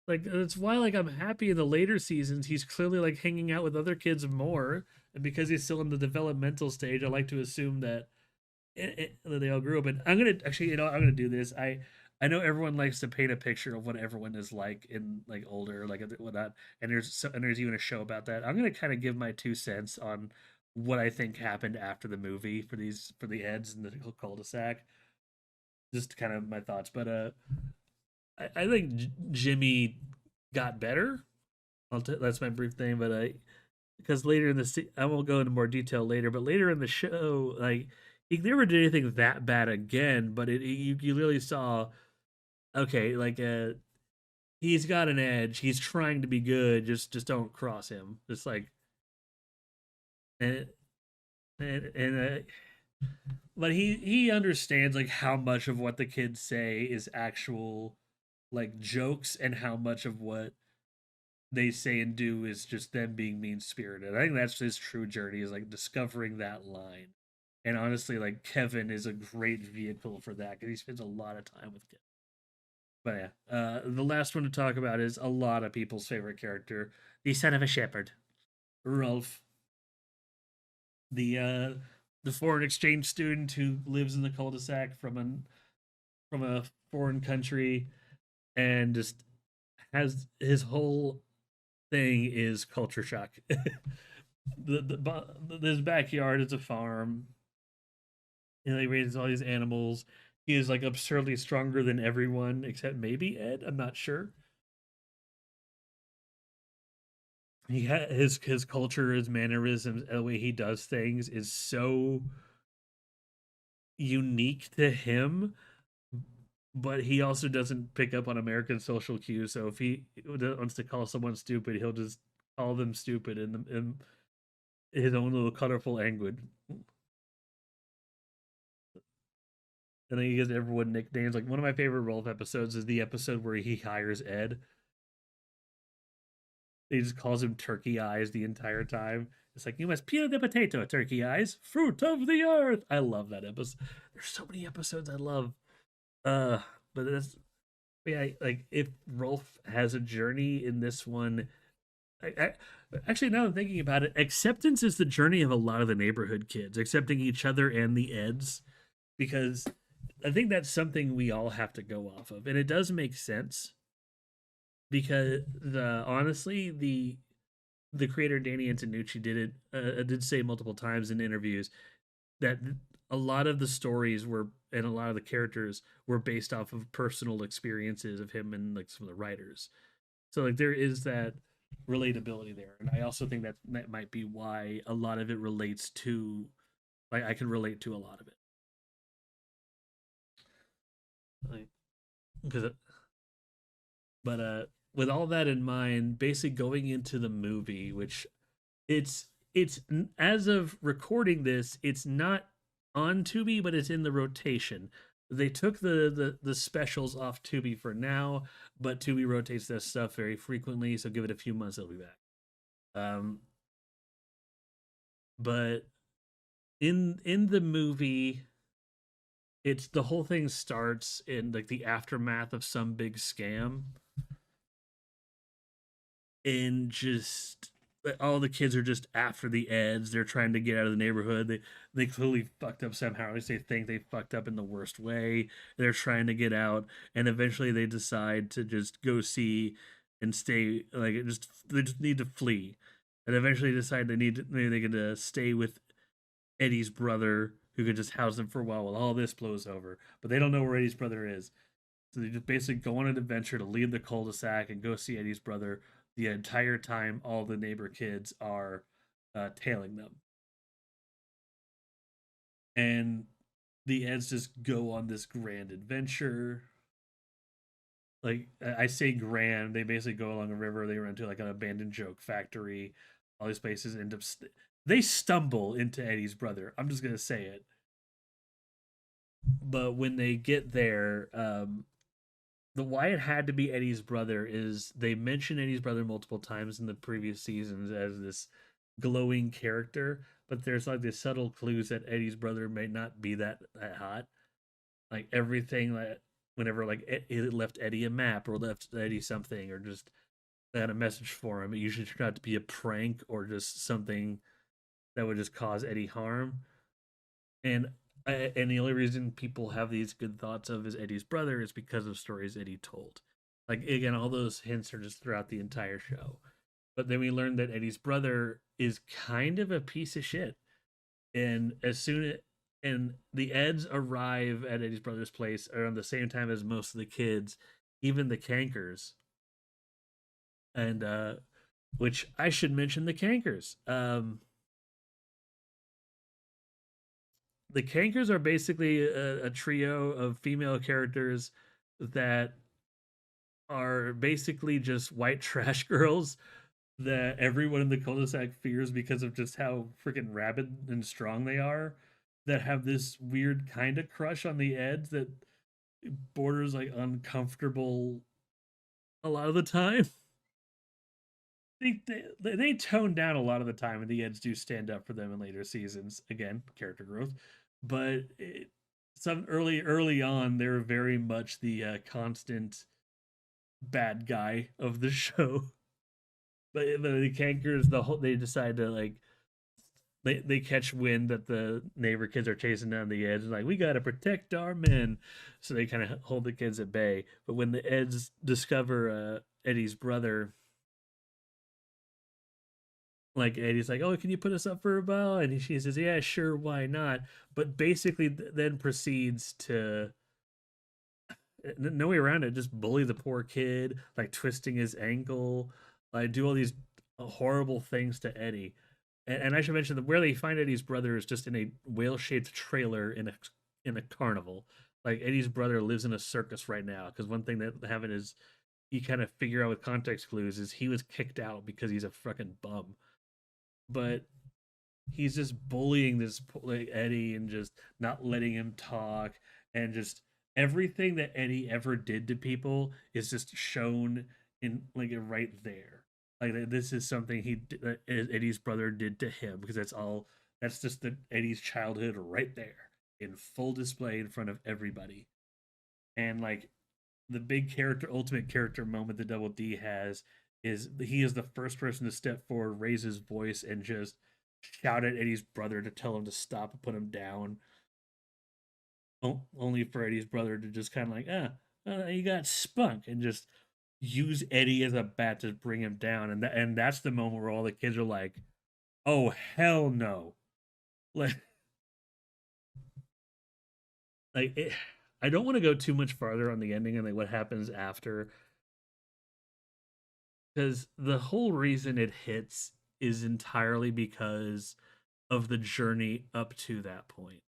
Like that's why like I'm happy in the later seasons he's clearly like hanging out with other kids more, and because he's still in the developmental stage, I like to assume that that they all grew up. And I'm gonna actually, I'm gonna do this. I know everyone likes to paint a picture of what everyone is like in like older, like whatnot. And there's even a show about that. I'm gonna kind of give my 2 cents on what I think happened after the movie for the Eds and the cul-de-sac. Just kind of my thoughts, but I think Jimmy got better. That's my brief thing, but I because later in I won't go into more detail later, but later in the show, like he never did anything that bad again. But you really saw, okay, like he's got an edge. He's trying to be good. Just don't cross him. Just like and and but he understands like how much of what the kids say is actual like jokes and how much of what they say and do is just them being mean spirited. I think that's his true journey is like discovering that line. And honestly, like Kevin is a great vehicle for that because he spends a lot of time with kids. But yeah, the last one to talk about is a lot of people's favorite character, the son of a shepherd, Rolf, the uh, the foreign exchange student who lives in the cul-de-sac from a foreign country and just has his whole thing is culture shock. This backyard is a farm. You know, he raises all these animals. He is like absurdly stronger than everyone except maybe Ed. I'm not sure. His culture, his mannerisms, the way he does things is so unique to him. But he also doesn't pick up on American social cues. So if he wants to call someone stupid, he'll just call them stupid in his own little colorful language. And then he gives everyone nicknames. Like one of my favorite Rolf episodes is the episode where he hires Ed. He just calls him Turkey Eyes the entire time. It's like, you must peel the potato, Turkey Eyes, fruit of the earth. I love that episode. There's so many episodes I love. Uh, but that's yeah, like if Rolf has a journey in this one, I, actually now I'm thinking about it, acceptance is the journey of a lot of the neighborhood kids, accepting each other and the Eds, because I think that's something we all have to go off of, and it does make sense because the honestly the creator Danny Antonucci did say multiple times in interviews that a lot of the stories were and a lot of the characters were based off of personal experiences of him and like some of the writers. So like there is that relatability there, and I also think that that might be why a lot of it relates to like I can relate to a lot of it. Like, because but with all that in mind, basically going into the movie, which it's as of recording this, it's not on Tubi, but it's in the rotation. They took the specials off Tubi for now, but Tubi rotates this stuff very frequently, so give it a few months, it'll be back. Um, but in the movie, it's the whole thing starts in like the aftermath of some big scam, and just all the kids are just after the Eds. They're trying to get out of the neighborhood. They clearly fucked up somehow. At least they think they fucked up in the worst way. They're trying to get out, and eventually they decide to just go see and stay. Like they just need to flee, and eventually decide they need to, maybe they can stay with Eddie's brother, who could just house them for a while all this blows over. But they don't know where Eddie's brother is. So they just basically go on an adventure to leave the cul-de-sac and go see Eddie's brother. The entire time, all the neighbor kids are tailing them, and the Eds just go on this grand adventure. Like I say, grand. They basically go along a river. They run to like an abandoned joke factory. All these places end up. They stumble into Eddie's brother. I'm just gonna say it. But when they get there, the why it had to be Eddie's brother is they mention Eddie's brother multiple times in the previous seasons as this glowing character, but there's like these subtle clues that Eddie's brother may not be that hot. Like everything that whenever like it left Eddie a map or left Eddie something or just they had a message for him, it usually turned out to be a prank or just something that would just cause Eddie harm. And and the only reason people have these good thoughts of his Eddie's brother is because of stories Eddie told. Like again, all those hints are just throughout the entire show. But then we learned that Eddie's brother is kind of a piece of shit. And as soon as and the Eds arrive at Eddie's brother's place around the same time as most of the kids, even the Cankers, and which I should mention the Cankers. The Cankers are basically a trio of female characters that are basically just white trash girls that everyone in the cul-de-sac fears because of just how freaking rabid and strong they are. That have this weird kind of crush on the Eds that borders like uncomfortable a lot of the time. They tone down a lot of the time, and the Eds do stand up for them in later seasons. Again, character growth, but some early on, they're very much the constant bad guy of the show. But the Cankers, the whole they decide to like they catch wind that the neighbor kids are chasing down the Eds and like we gotta protect our men, so they kind of hold the kids at bay. But when the Eds discover Eddie's brother, like Eddie's like, "Oh, can you put us up for a while?" And she says, "Yeah, sure, why not?" But basically, then proceeds to no way around it. Just bully the poor kid, like twisting his ankle, like do all these horrible things to Eddie. And I should mention that where they find Eddie's brother is just in a whale-shaped trailer in a carnival. Like Eddie's brother lives in a circus right now because one thing that happened is you kind of figure out with context clues is he was kicked out because he's a fucking bum. But he's just bullying this like Eddie and just not letting him talk and just everything that Eddie ever did to people is just shown in like right there. Like this is something Eddie's brother did to him because that's just the Eddie's childhood right there in full display in front of everybody. And like the big character ultimate character moment that Double D has is he is the first person to step forward, raise his voice, and just shout at Eddie's brother to tell him to stop and put him down. Only for Eddie's brother to just kind of like, you got spunk, and just use Eddie as a bat to bring him down. And that's the moment where all the kids are like, oh hell no, like like it, I don't want to go too much farther on the ending and like what happens after because the whole reason it hits is entirely because of the journey up to that point.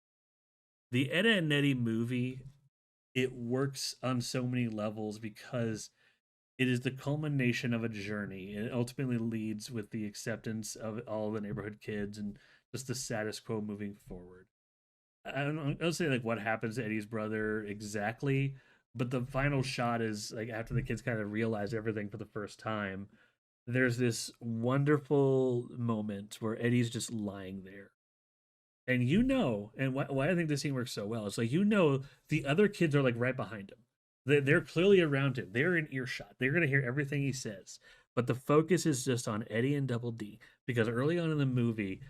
The Ed and Eddie movie, it works on so many levels because it is the culmination of a journey. It ultimately leads with the acceptance of all the neighborhood kids and just the status quo moving forward. I don't say like what happens to Eddie's brother exactly, but the final shot is like after the kids kind of realize everything for the first time. There's this wonderful moment where Eddie's just lying there. And and why I think this scene works so well, it's like the other kids are like right behind him. They're clearly around him. They're in earshot. They're gonna hear everything he says. But the focus is just on Eddie and Double D because early on in the movie,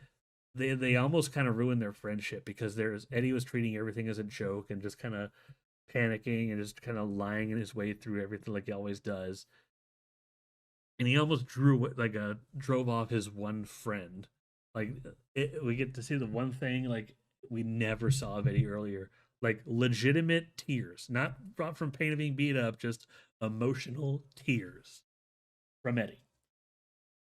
they almost kind of ruined their friendship because there's Eddie was treating everything as a joke and just kind of panicking and just kind of lying in his way through everything like he always does. And he almost drove off his one friend. Like we get to see the one thing like we never saw of Eddie earlier, like legitimate tears, not brought from pain of being beat up, just emotional tears from Eddie.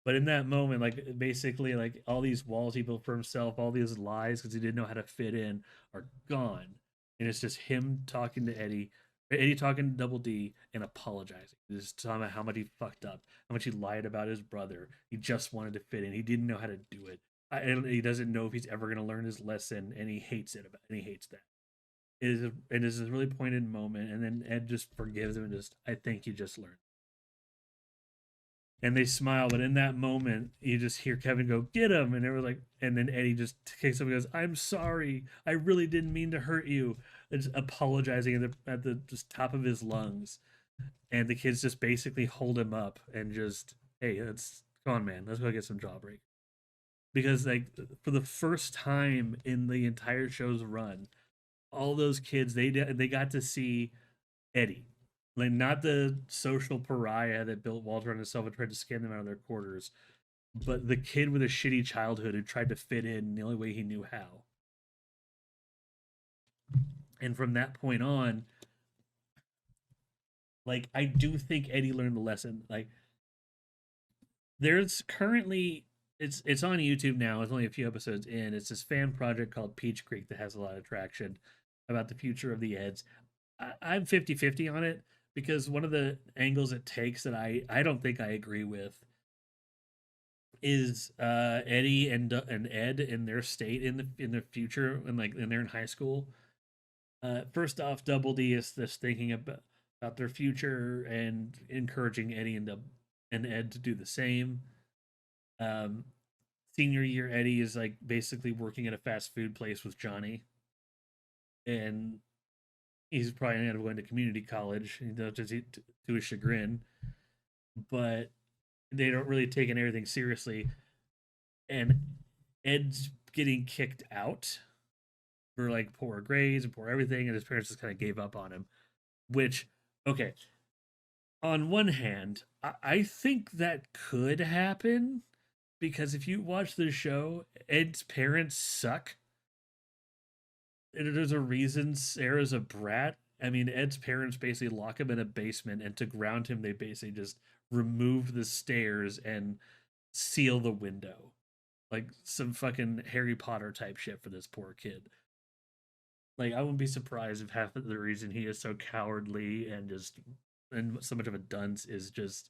But in that moment, like basically, like all these walls he built for himself, all these lies because he didn't know how to fit in, are gone, and it's just him talking to Eddie, Eddie talking to Double D, and apologizing. Just talking about how much he fucked up, how much he lied about his brother. He just wanted to fit in. He didn't know how to do it. And he doesn't know if he's ever going to learn his lesson, and he hates it. And he hates that. it is a really pointed moment, and then Ed just forgives him and just, I think you just learned. And they smile, but in that moment, you just hear Kevin go, "Get him!" And they were like, and then Eddie just kicks him and goes, "I'm sorry, I really didn't mean to hurt you," and just apologizing at the just top of his lungs. And the kids just basically hold him up and just, "Hey, let's come on, man, let's go get some jawbreak." Because like for the first time in the entire show's run, all those kids they got to see Eddie, like not the social pariah that built Walter on himself and tried to scam them out of their quarters, but the kid with a shitty childhood who tried to fit in the only way he knew how. And from that point on, like I do think Eddie learned the lesson. Like there's currently it's on YouTube now. It's only a few episodes in. It's this fan project called Peach Creek that has a lot of traction about the future of the Eds. I'm 50-50 on it because one of the angles it takes that I don't think I agree with is Eddie and Ed in their state in the future and like when they're in high school. First off, Double D is just thinking about their future and encouraging Eddie and Ed to do the same. Um, Senior year, Eddie is like basically working at a fast food place with Johnny, and he's probably going to end up going to community college, to his chagrin. But they don't really take everything seriously, and Ed's getting kicked out for like poor grades and poor everything, and his parents just kind of gave up on him. Which, okay, on one hand, I think that could happen because if you watch the show, Ed's parents suck. There's a reason Sarah's a brat. I mean, Ed's parents basically lock him in a basement, and to ground him, they basically just remove the stairs and seal the window. Like some fucking Harry Potter type shit for this poor kid. Like, I wouldn't be surprised if half of the reason he is so cowardly and just and so much of a dunce is just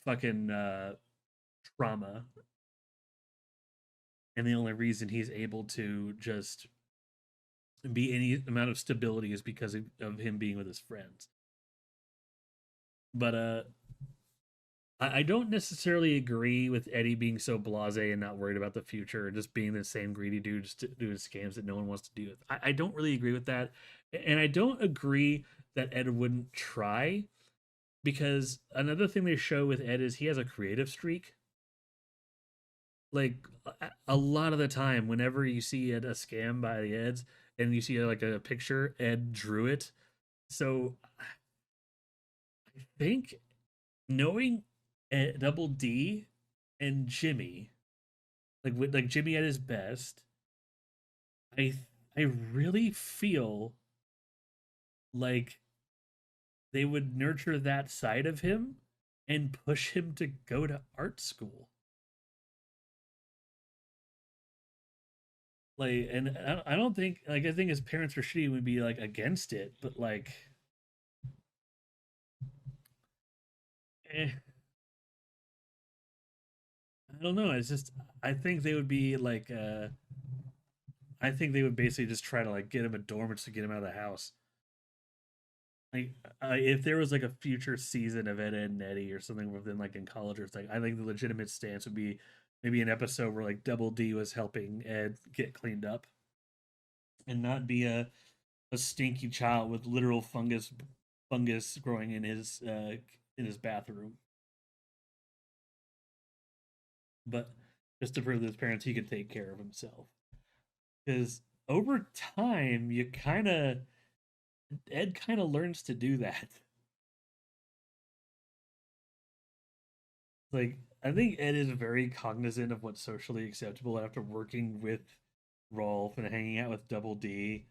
fucking trauma, and the only reason he's able to just be any amount of stability is because of him being with his friends. But I don't necessarily agree with Eddie being so blasé and not worried about the future and just being the same greedy dude just doing scams that no one wants to do with. I don't really agree with that, and I don't agree that Ed wouldn't try because another thing they show with Ed is he has a creative streak. Like a lot of the time, whenever you see a scam by the Eds and you see like a picture, Ed drew it. So I think knowing Double D and Jimmy, like Jimmy at his best, I I really feel like they would nurture that side of him and push him to go to art school. Like, and I don't think like I think his parents are shitty would be like against it, but like, eh, I don't know. It's just I think they would be like, I think they would basically just try to like get him a dorm just to get him out of the house. Like, if there was like a future season of Ed, Ed and Eddie or something within like in college or something, I think the legitimate stance would be maybe an episode where like Double D was helping Ed get cleaned up and not be a stinky child with literal fungus growing in his bathroom. But just to prove to his parents he could take care of himself. Because over time, you kind of Ed kind of learns to do that. Like I think Ed is very cognizant of what's socially acceptable after working with Rolf and hanging out with Double D,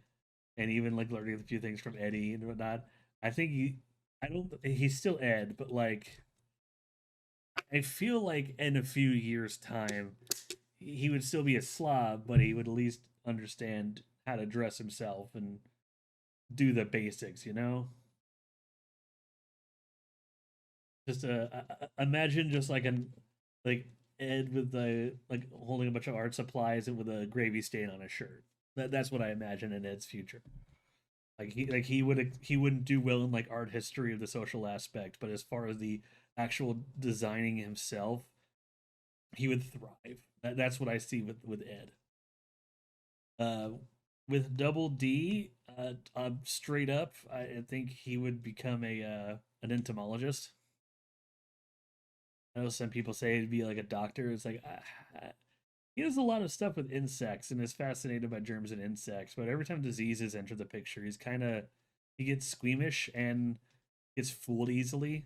and even like learning a few things from Eddie and whatnot. I think I don't. He's still Ed, but like I feel like in a few years' time, he would still be a slob, but he would at least understand how to dress himself and do the basics. You know, just imagine just like an like Ed with the like holding a bunch of art supplies and with a gravy stain on his shirt. That's what I imagine in Ed's future. He wouldn't do well in like art history or the social aspect, but as far as the actual designing himself, he would thrive. That's what I see with Ed. Uh, with Double D, straight up, I think he would become a an entomologist. I know some people say it'd be like a doctor. It's like he does a lot of stuff with insects and is fascinated by germs and insects. But every time diseases enter the picture, he gets squeamish and gets fooled easily.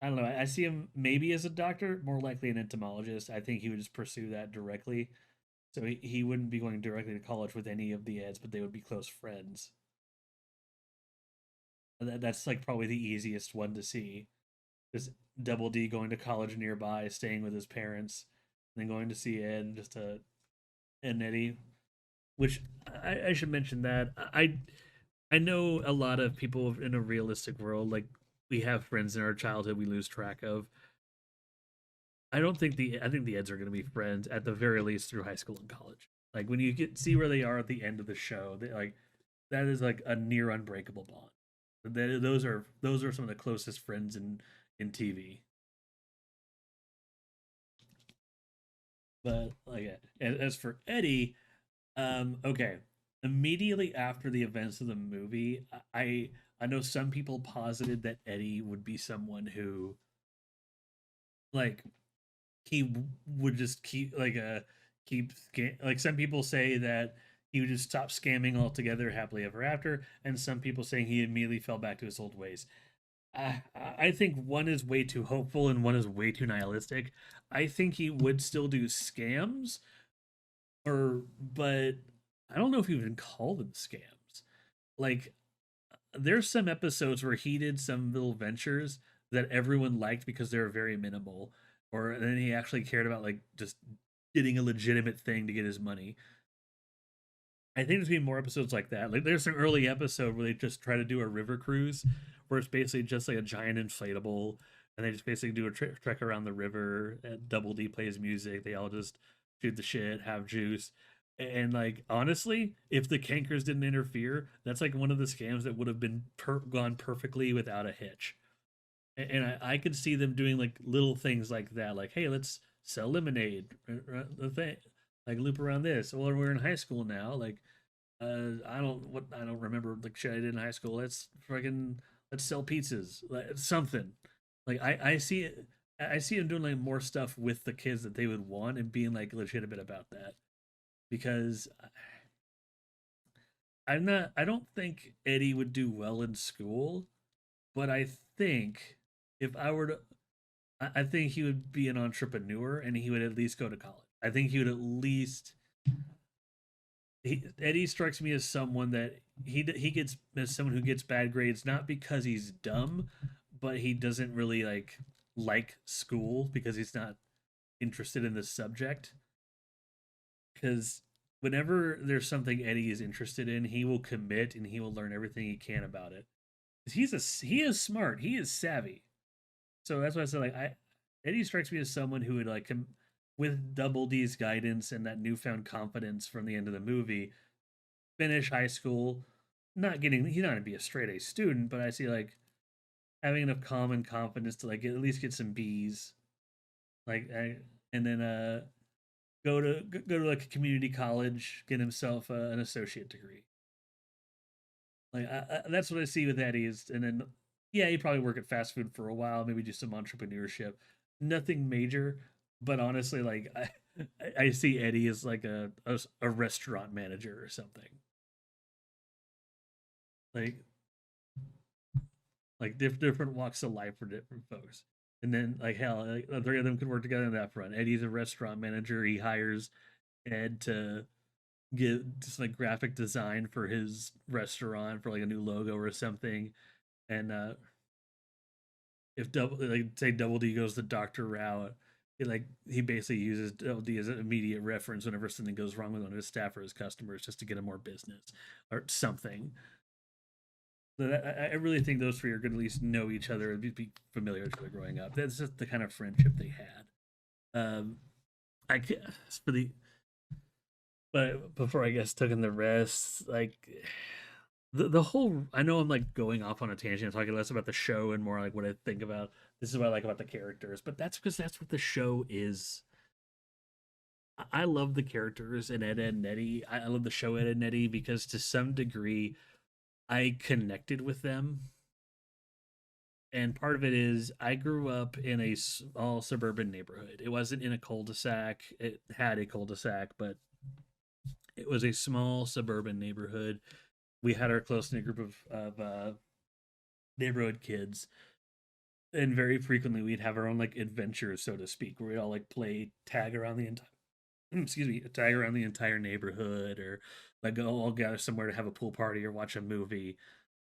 I don't know. I see him maybe as a doctor, more likely an entomologist. I think he would just pursue that directly. So he wouldn't be going directly to college with any of the Eds, but they would be close friends. That's like probably the easiest one to see. Just Double D going to college nearby, staying with his parents, and then going to see Ed just to and Eddy. Which I should mention that I know a lot of people in a realistic world, like we have friends in our childhood we lose track of. I think the Eds are going to be friends at the very least through high school and college. Like when you get see where they are at the end of the show, they like that is like a near unbreakable bond. Those are some of the closest friends in TV. But like as for Eddy, okay, immediately after the events of the movie, I know some people posited that Eddy would be someone who like he would just like some people say that he would just stop scamming altogether happily ever after, and some people saying he immediately fell back to his old ways. I think one is way too hopeful and one is way too nihilistic. I think he would still do scams, but I don't know if he would call them scams. Like there's some episodes where he did some little ventures that everyone liked because they were very minimal, or then he actually cared about like just getting a legitimate thing to get his money. I think there's gonna be more episodes like that. Like there's an early episode where they just try to do a river cruise, where it's basically just like a giant inflatable, and they just basically do a trek around the river. And Double D plays music. They all just shoot the shit, have juice, and like honestly, if the cankers didn't interfere, that's like one of the scams that would have been gone perfectly without a hitch. And I could see them doing like little things like that, like hey, let's sell lemonade, the thing, like loop around this. Well, we're in high school now, like I don't remember like shit I did in high school. Let's sell pizzas, like something. Like I see him doing like more stuff with the kids that they would want and being like legitimate about that because I don't think Eddy would do well in school, but I think if I were to I think he would be an entrepreneur and he would at least go to college. I think he would at least Eddy strikes me as someone that he gets as someone who gets bad grades not because he's dumb, but he doesn't really like school because he's not interested in the subject. Because whenever there's something Eddy is interested in, he will commit and he will learn everything he can about it. He is smart, he is savvy. So that's why I said Eddy strikes me as someone who would with Double D's guidance and that newfound confidence from the end of the movie finish high school, not getting he's not gonna be a straight A student, but I see like having enough calm and confidence to like at least get some B's, and then go to like a community college, get himself an associate degree. That's what I see with Eddie is, and then yeah, he'd probably work at fast food for a while, maybe do some entrepreneurship, nothing major, but honestly, I see Eddie as like a restaurant manager or something. Like different walks of life for different folks. And then like hell, like, the three of them could work together on that front. Eddie's a restaurant manager. He hires Ed to get just like graphic design for his restaurant for like a new logo or something. And if double like say Double D goes the doctor route, he basically uses Double D as an immediate reference whenever something goes wrong with one of his staff or his customers, just to get him more business or something. But I really think those three are going to at least know each other and be familiar with each other growing up. That's just the kind of friendship they had. Um, I guess for the But before I guess took in the rest, like the whole, I know I'm like going off on a tangent, talking less about the show and more like what I think about. This is what I like about the characters, but that's because that's what the show is. I love the characters in Ed, Ed and Eddy. I love the show Ed, Ed and Eddy because to some degree I connected with them. And part of it is I grew up in a small suburban neighborhood. It wasn't in a cul-de-sac. It had a cul-de-sac, but it was a small suburban neighborhood. We had our close knit group of neighborhood kids, and very frequently we'd have our own like adventures, so to speak, where we'd all like play tag around the entire excuse me, tag around the entire neighborhood, or like go all gather somewhere to have a pool party or watch a movie.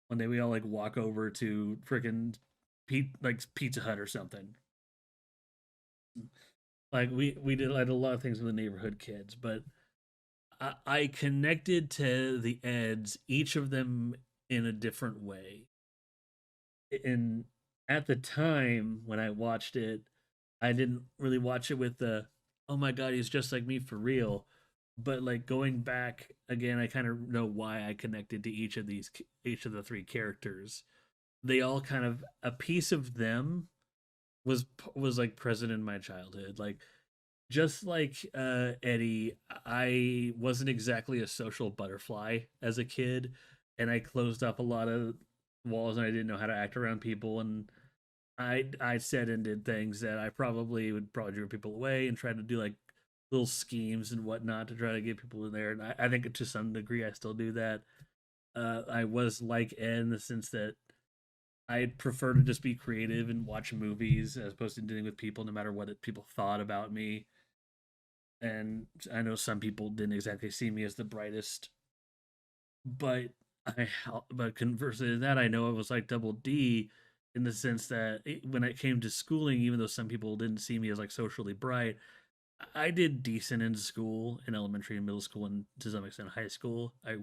One day we all like walk over to freaking like Pizza Hut or something. Like we did like a lot of things with the neighborhood kids, but I connected to the Eds, each of them in a different way. And at the time when I watched it, I didn't really watch it with the oh my god, he's just like me for real. But like going back again, I kind of know why I connected to each of the three characters. They all kind of a piece of them was like present in my childhood. Like just like Eddy, I wasn't exactly a social butterfly as a kid, and I closed up a lot of walls, and I didn't know how to act around people, and I said and did things that I probably would probably draw people away, and try to do like little schemes and whatnot to try to get people in there. And I think to some degree I still do that. I was like Ed in the sense that I'd prefer to just be creative and watch movies as opposed to dealing with people, no matter what people thought about me. And I know some people didn't exactly see me as the brightest, but I but conversely to that, I know I was like double D in the sense that when it came to schooling, even though some people didn't see me as like socially bright, I did decent in school, in elementary and middle school, and to some extent high school. I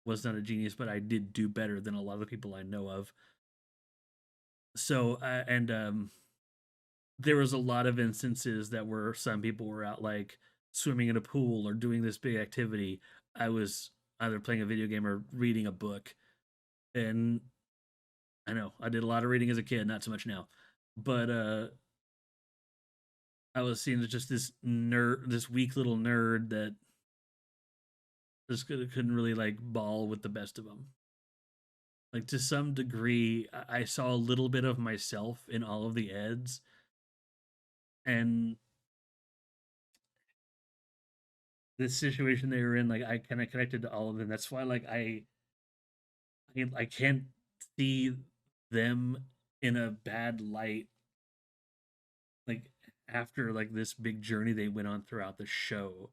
was not a genius, but I did do better than a lot of the people I know of. So and there was a lot of instances that where some people were out like swimming in a pool or doing this big activity. I was either playing a video game or reading a book. And I know I did a lot of reading as a kid, not so much now. But I was seen as just this nerd, this weak little nerd that just couldn't really like ball with the best of them. Like to some degree, I saw a little bit of myself in all of the Eds, and this situation they were in, like I kind of connected to all of them. That's why, like I can't see them in a bad light. Like after like this big journey they went on throughout the show,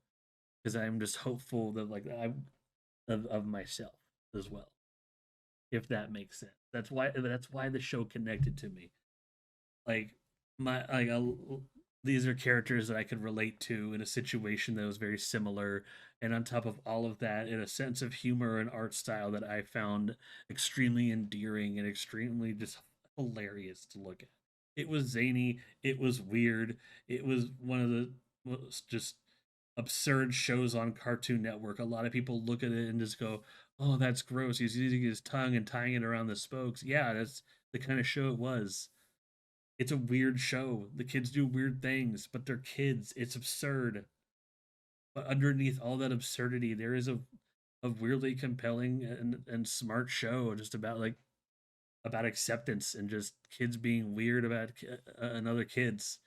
because I'm just hopeful that like I of myself as well, if that makes sense. That's why the show connected to me. Like my like these are characters that I could relate to in a situation that was very similar, and on top of all of that, in a sense of humor and art style that I found extremely endearing and extremely just hilarious to look at. It was zany, it was weird, it was one of the most just absurd shows on Cartoon Network. A lot of people look at it and just go, "Oh, that's gross. He's using his tongue and tying it around the spokes." Yeah, that's the kind of show it was. It's a weird show. The kids do weird things, but they're kids. It's absurd. But underneath all that absurdity, there is a weirdly compelling and smart show just about like about acceptance and just kids being weird about another kids.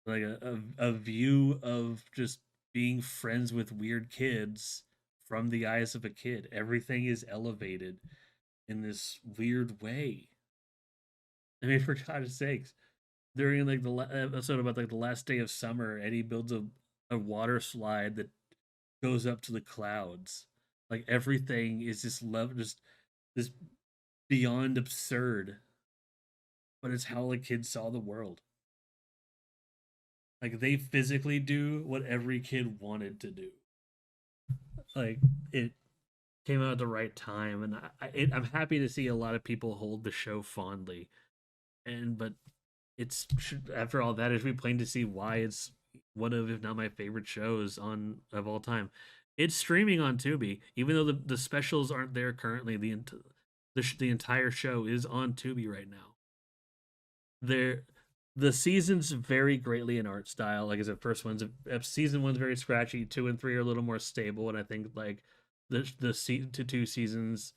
Like a view of just being friends with weird kids from the eyes of a kid. Everything is elevated in this weird way. I mean, for God's sakes, during like the episode about like the last day of summer, Eddie builds a water slide that goes up to the clouds. Like everything is just love, just this beyond absurd, but it's how the kids saw the world. Like they physically do what every kid wanted to do. Like it came out at the right time, and I'm happy to see a lot of people hold the show fondly. And but it's after all that, it should be plain to see why it's one of, if not my favorite shows on of all time. It's streaming on Tubi, even though the specials aren't there currently. The entire show is on Tubi right now. There, the seasons vary greatly in art style. Like I said, season one's very scratchy. Two and three are a little more stable, and I think like the season to two seasons,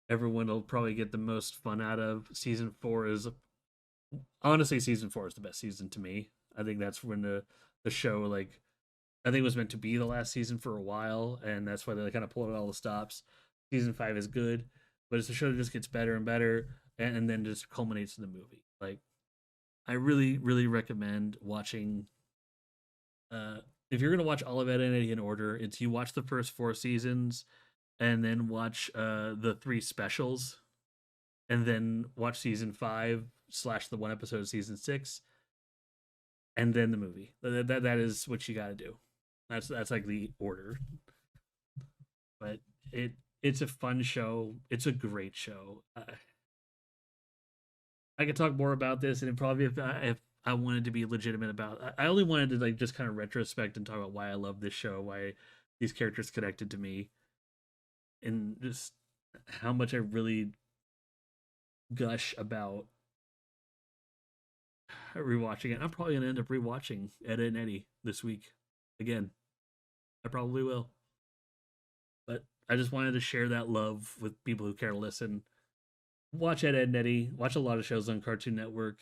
everyone will probably get the most fun out of. Season four is honestly season four is the best season to me. I think that's when the show like I think it was meant to be the last season for a while, and that's why they kind of pulled out all the stops. Season five is good, but it's a show that just gets better and better, and then just culminates in the movie. Like I really, really recommend watching. Uh, if you're gonna watch all of Ed and Eddy in order, it's you watch the first four seasons, and then watch the three specials, and then watch season five slash the one episode of season six, and then the movie. That is what you got to do. That's like the order. But it's a fun show. It's a great show. I could talk more about this, and probably if I wanted to be legitimate about, I only wanted to like just kind of retrospect and talk about why I love this show, why these characters connected to me, and just how much I really gush about rewatching it. I'm probably gonna end up rewatching Ed and Eddy this week again. I probably will, but I just wanted to share that love with people who care to listen. Watch Ed and Eddy. Watch a lot of shows on Cartoon Network,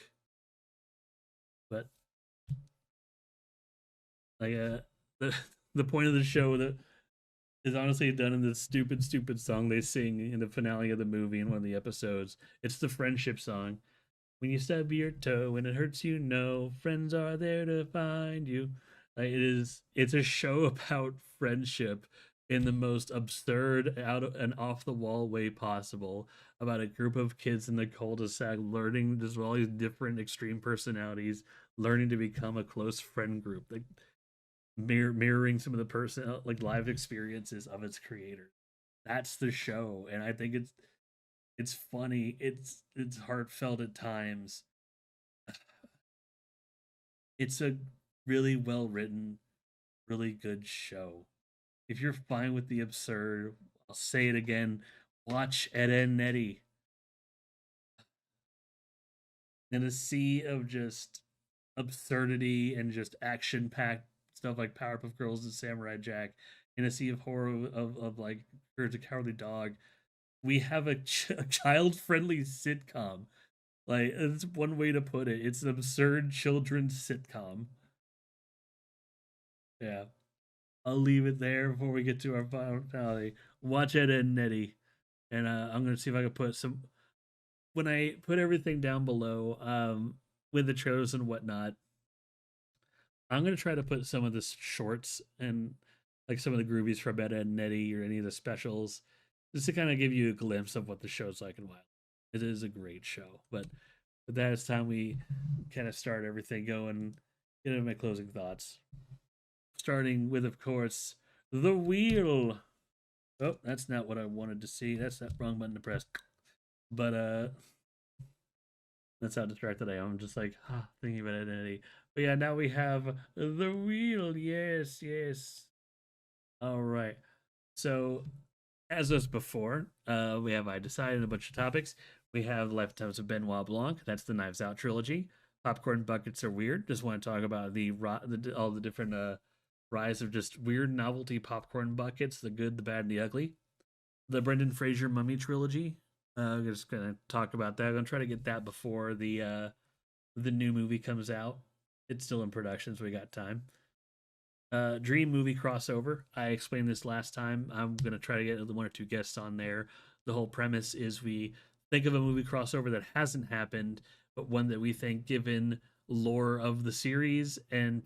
but like the the point of the show that is honestly done in this stupid song they sing in the finale of the movie in one of the episodes. It's the friendship song. When you stub your toe and it hurts, you know, friends are there to find you. Like it's a show about friendship in the most absurd, out and off the wall way possible. About a group of kids in the cul-de-sac learning just all these different extreme personalities, learning to become a close friend group. Like mirroring some of the person like live experiences of its creators. That's the show, and I think it's funny. It's heartfelt at times. It's a really well written, really good show. If you're fine with the absurd, I'll say it again. Watch Ed and Eddy. In a sea of just absurdity and just action packed stuff like Powerpuff Girls and Samurai Jack, in a sea of horror of like Courage the Cowardly Dog, we have a child friendly sitcom. Like it's one way to put it. It's an absurd children's sitcom. Yeah, I'll leave it there before we get to our finale. Watch Ed and Nettie, and I'm gonna see if I can put some when I put everything down below, with the trailers and whatnot. I'm gonna try to put some of the shorts and like some of the groovies from Ed and Nettie or any of the specials, just to kind of give you a glimpse of what the show's like and why. It is a great show, but with that, it's time we kind of start everything going. Get into my closing thoughts. Starting with, of course, the wheel. Oh, that's not what I wanted to see. That's that wrong button to press. But that's how distracted I am. I'm just like thinking about identity. But yeah, now we have the wheel. Yes, yes. All right. So as was before, we have I decided a bunch of topics. We have Lifetimes of Benoit Blanc. That's the Knives Out trilogy. Popcorn buckets are weird. Just want to talk about all the different rise of just weird novelty popcorn buckets, the good, the bad, and the ugly. The Brendan Fraser Mummy trilogy. I'm just gonna talk about that. I'm gonna try to get that before the new movie comes out. It's still in production, so we got time. Dream movie crossover. I explained this last time. I'm gonna try to get one or two guests on there. The whole premise is we think of a movie crossover that hasn't happened, but one that we think, given lore of the series and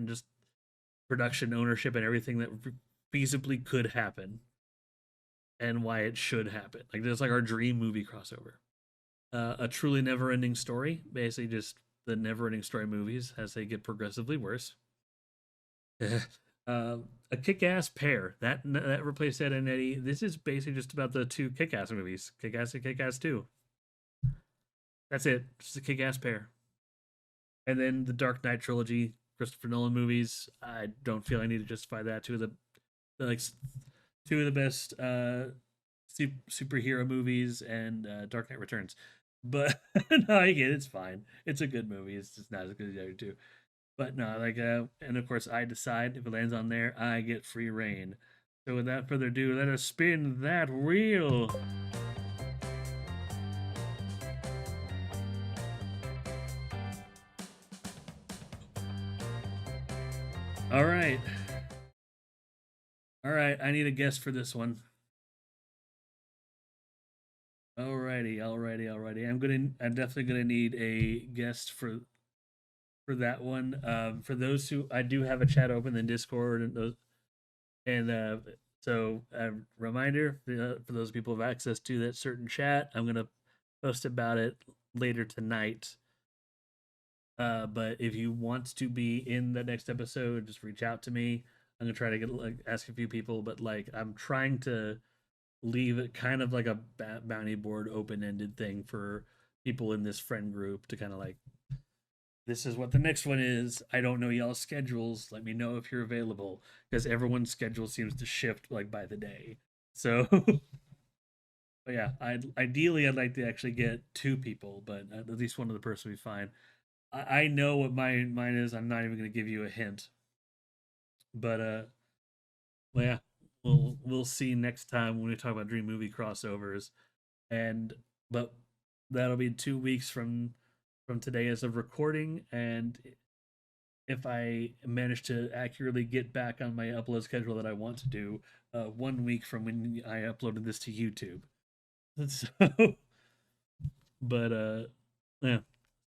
just production ownership and everything, that feasibly could happen, and why it should happen. Like that's like our dream movie crossover. A truly never-ending story, basically just the never-ending story movies as they get progressively worse. A kick-ass pair that replaced Ed and Eddie. This is basically just about the two kick-ass movies, Kick-Ass and Kick-Ass 2. That's it, just a kick-ass pair. And then the Dark Knight trilogy, Christopher Nolan movies. I don't feel I need to justify that. Two of the like two of the best superhero movies and Dark Knight Returns. But no, I get it, it's fine. It's a good movie. It's just not as good as the other two. But no, like and of course I decide if it lands on there, I get free reign. So without further ado, let us spin that wheel. All right. All right, I need a guess for this one. Alrighty, alrighty. I'm definitely gonna need a guest for that one. For those who I do have a chat open in Discord and those and so reminder for those people who have access to that certain chat, I'm gonna post about it later tonight. But if you want to be in the next episode, just reach out to me. I'm gonna try to get like ask a few people, but like I'm trying to leave it kind of like a bounty board open ended thing for people in this friend group to kind of like, this is what the next one is. I don't know y'all's schedules. Let me know if you're available because everyone's schedule seems to shift like by the day. So, but yeah, ideally I'd like to actually get two people, but at least one of the person would be fine. I know what mine is. I'm not even going to give you a hint, but well, yeah, we'll see next time when we talk about dream movie crossovers, and but that'll be 2 weeks from today as of recording, and if I manage to accurately get back on my upload schedule that I want to do, 1 week from when I uploaded this to YouTube. So, but yeah.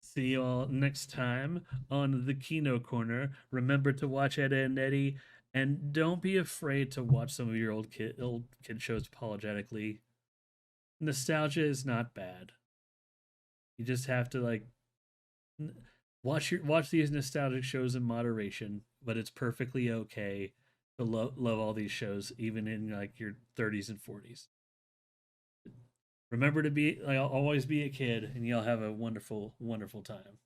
See you all next time on the Kino Corner. Remember to watch Edda and Eddy, and don't be afraid to watch some of your old kid shows apologetically. Nostalgia is not bad. You just have to like watch these nostalgic shows in moderation, but it's perfectly okay to love all these shows even in like your 30s and 40s. Remember to be like always be a kid, and you'll have a wonderful time.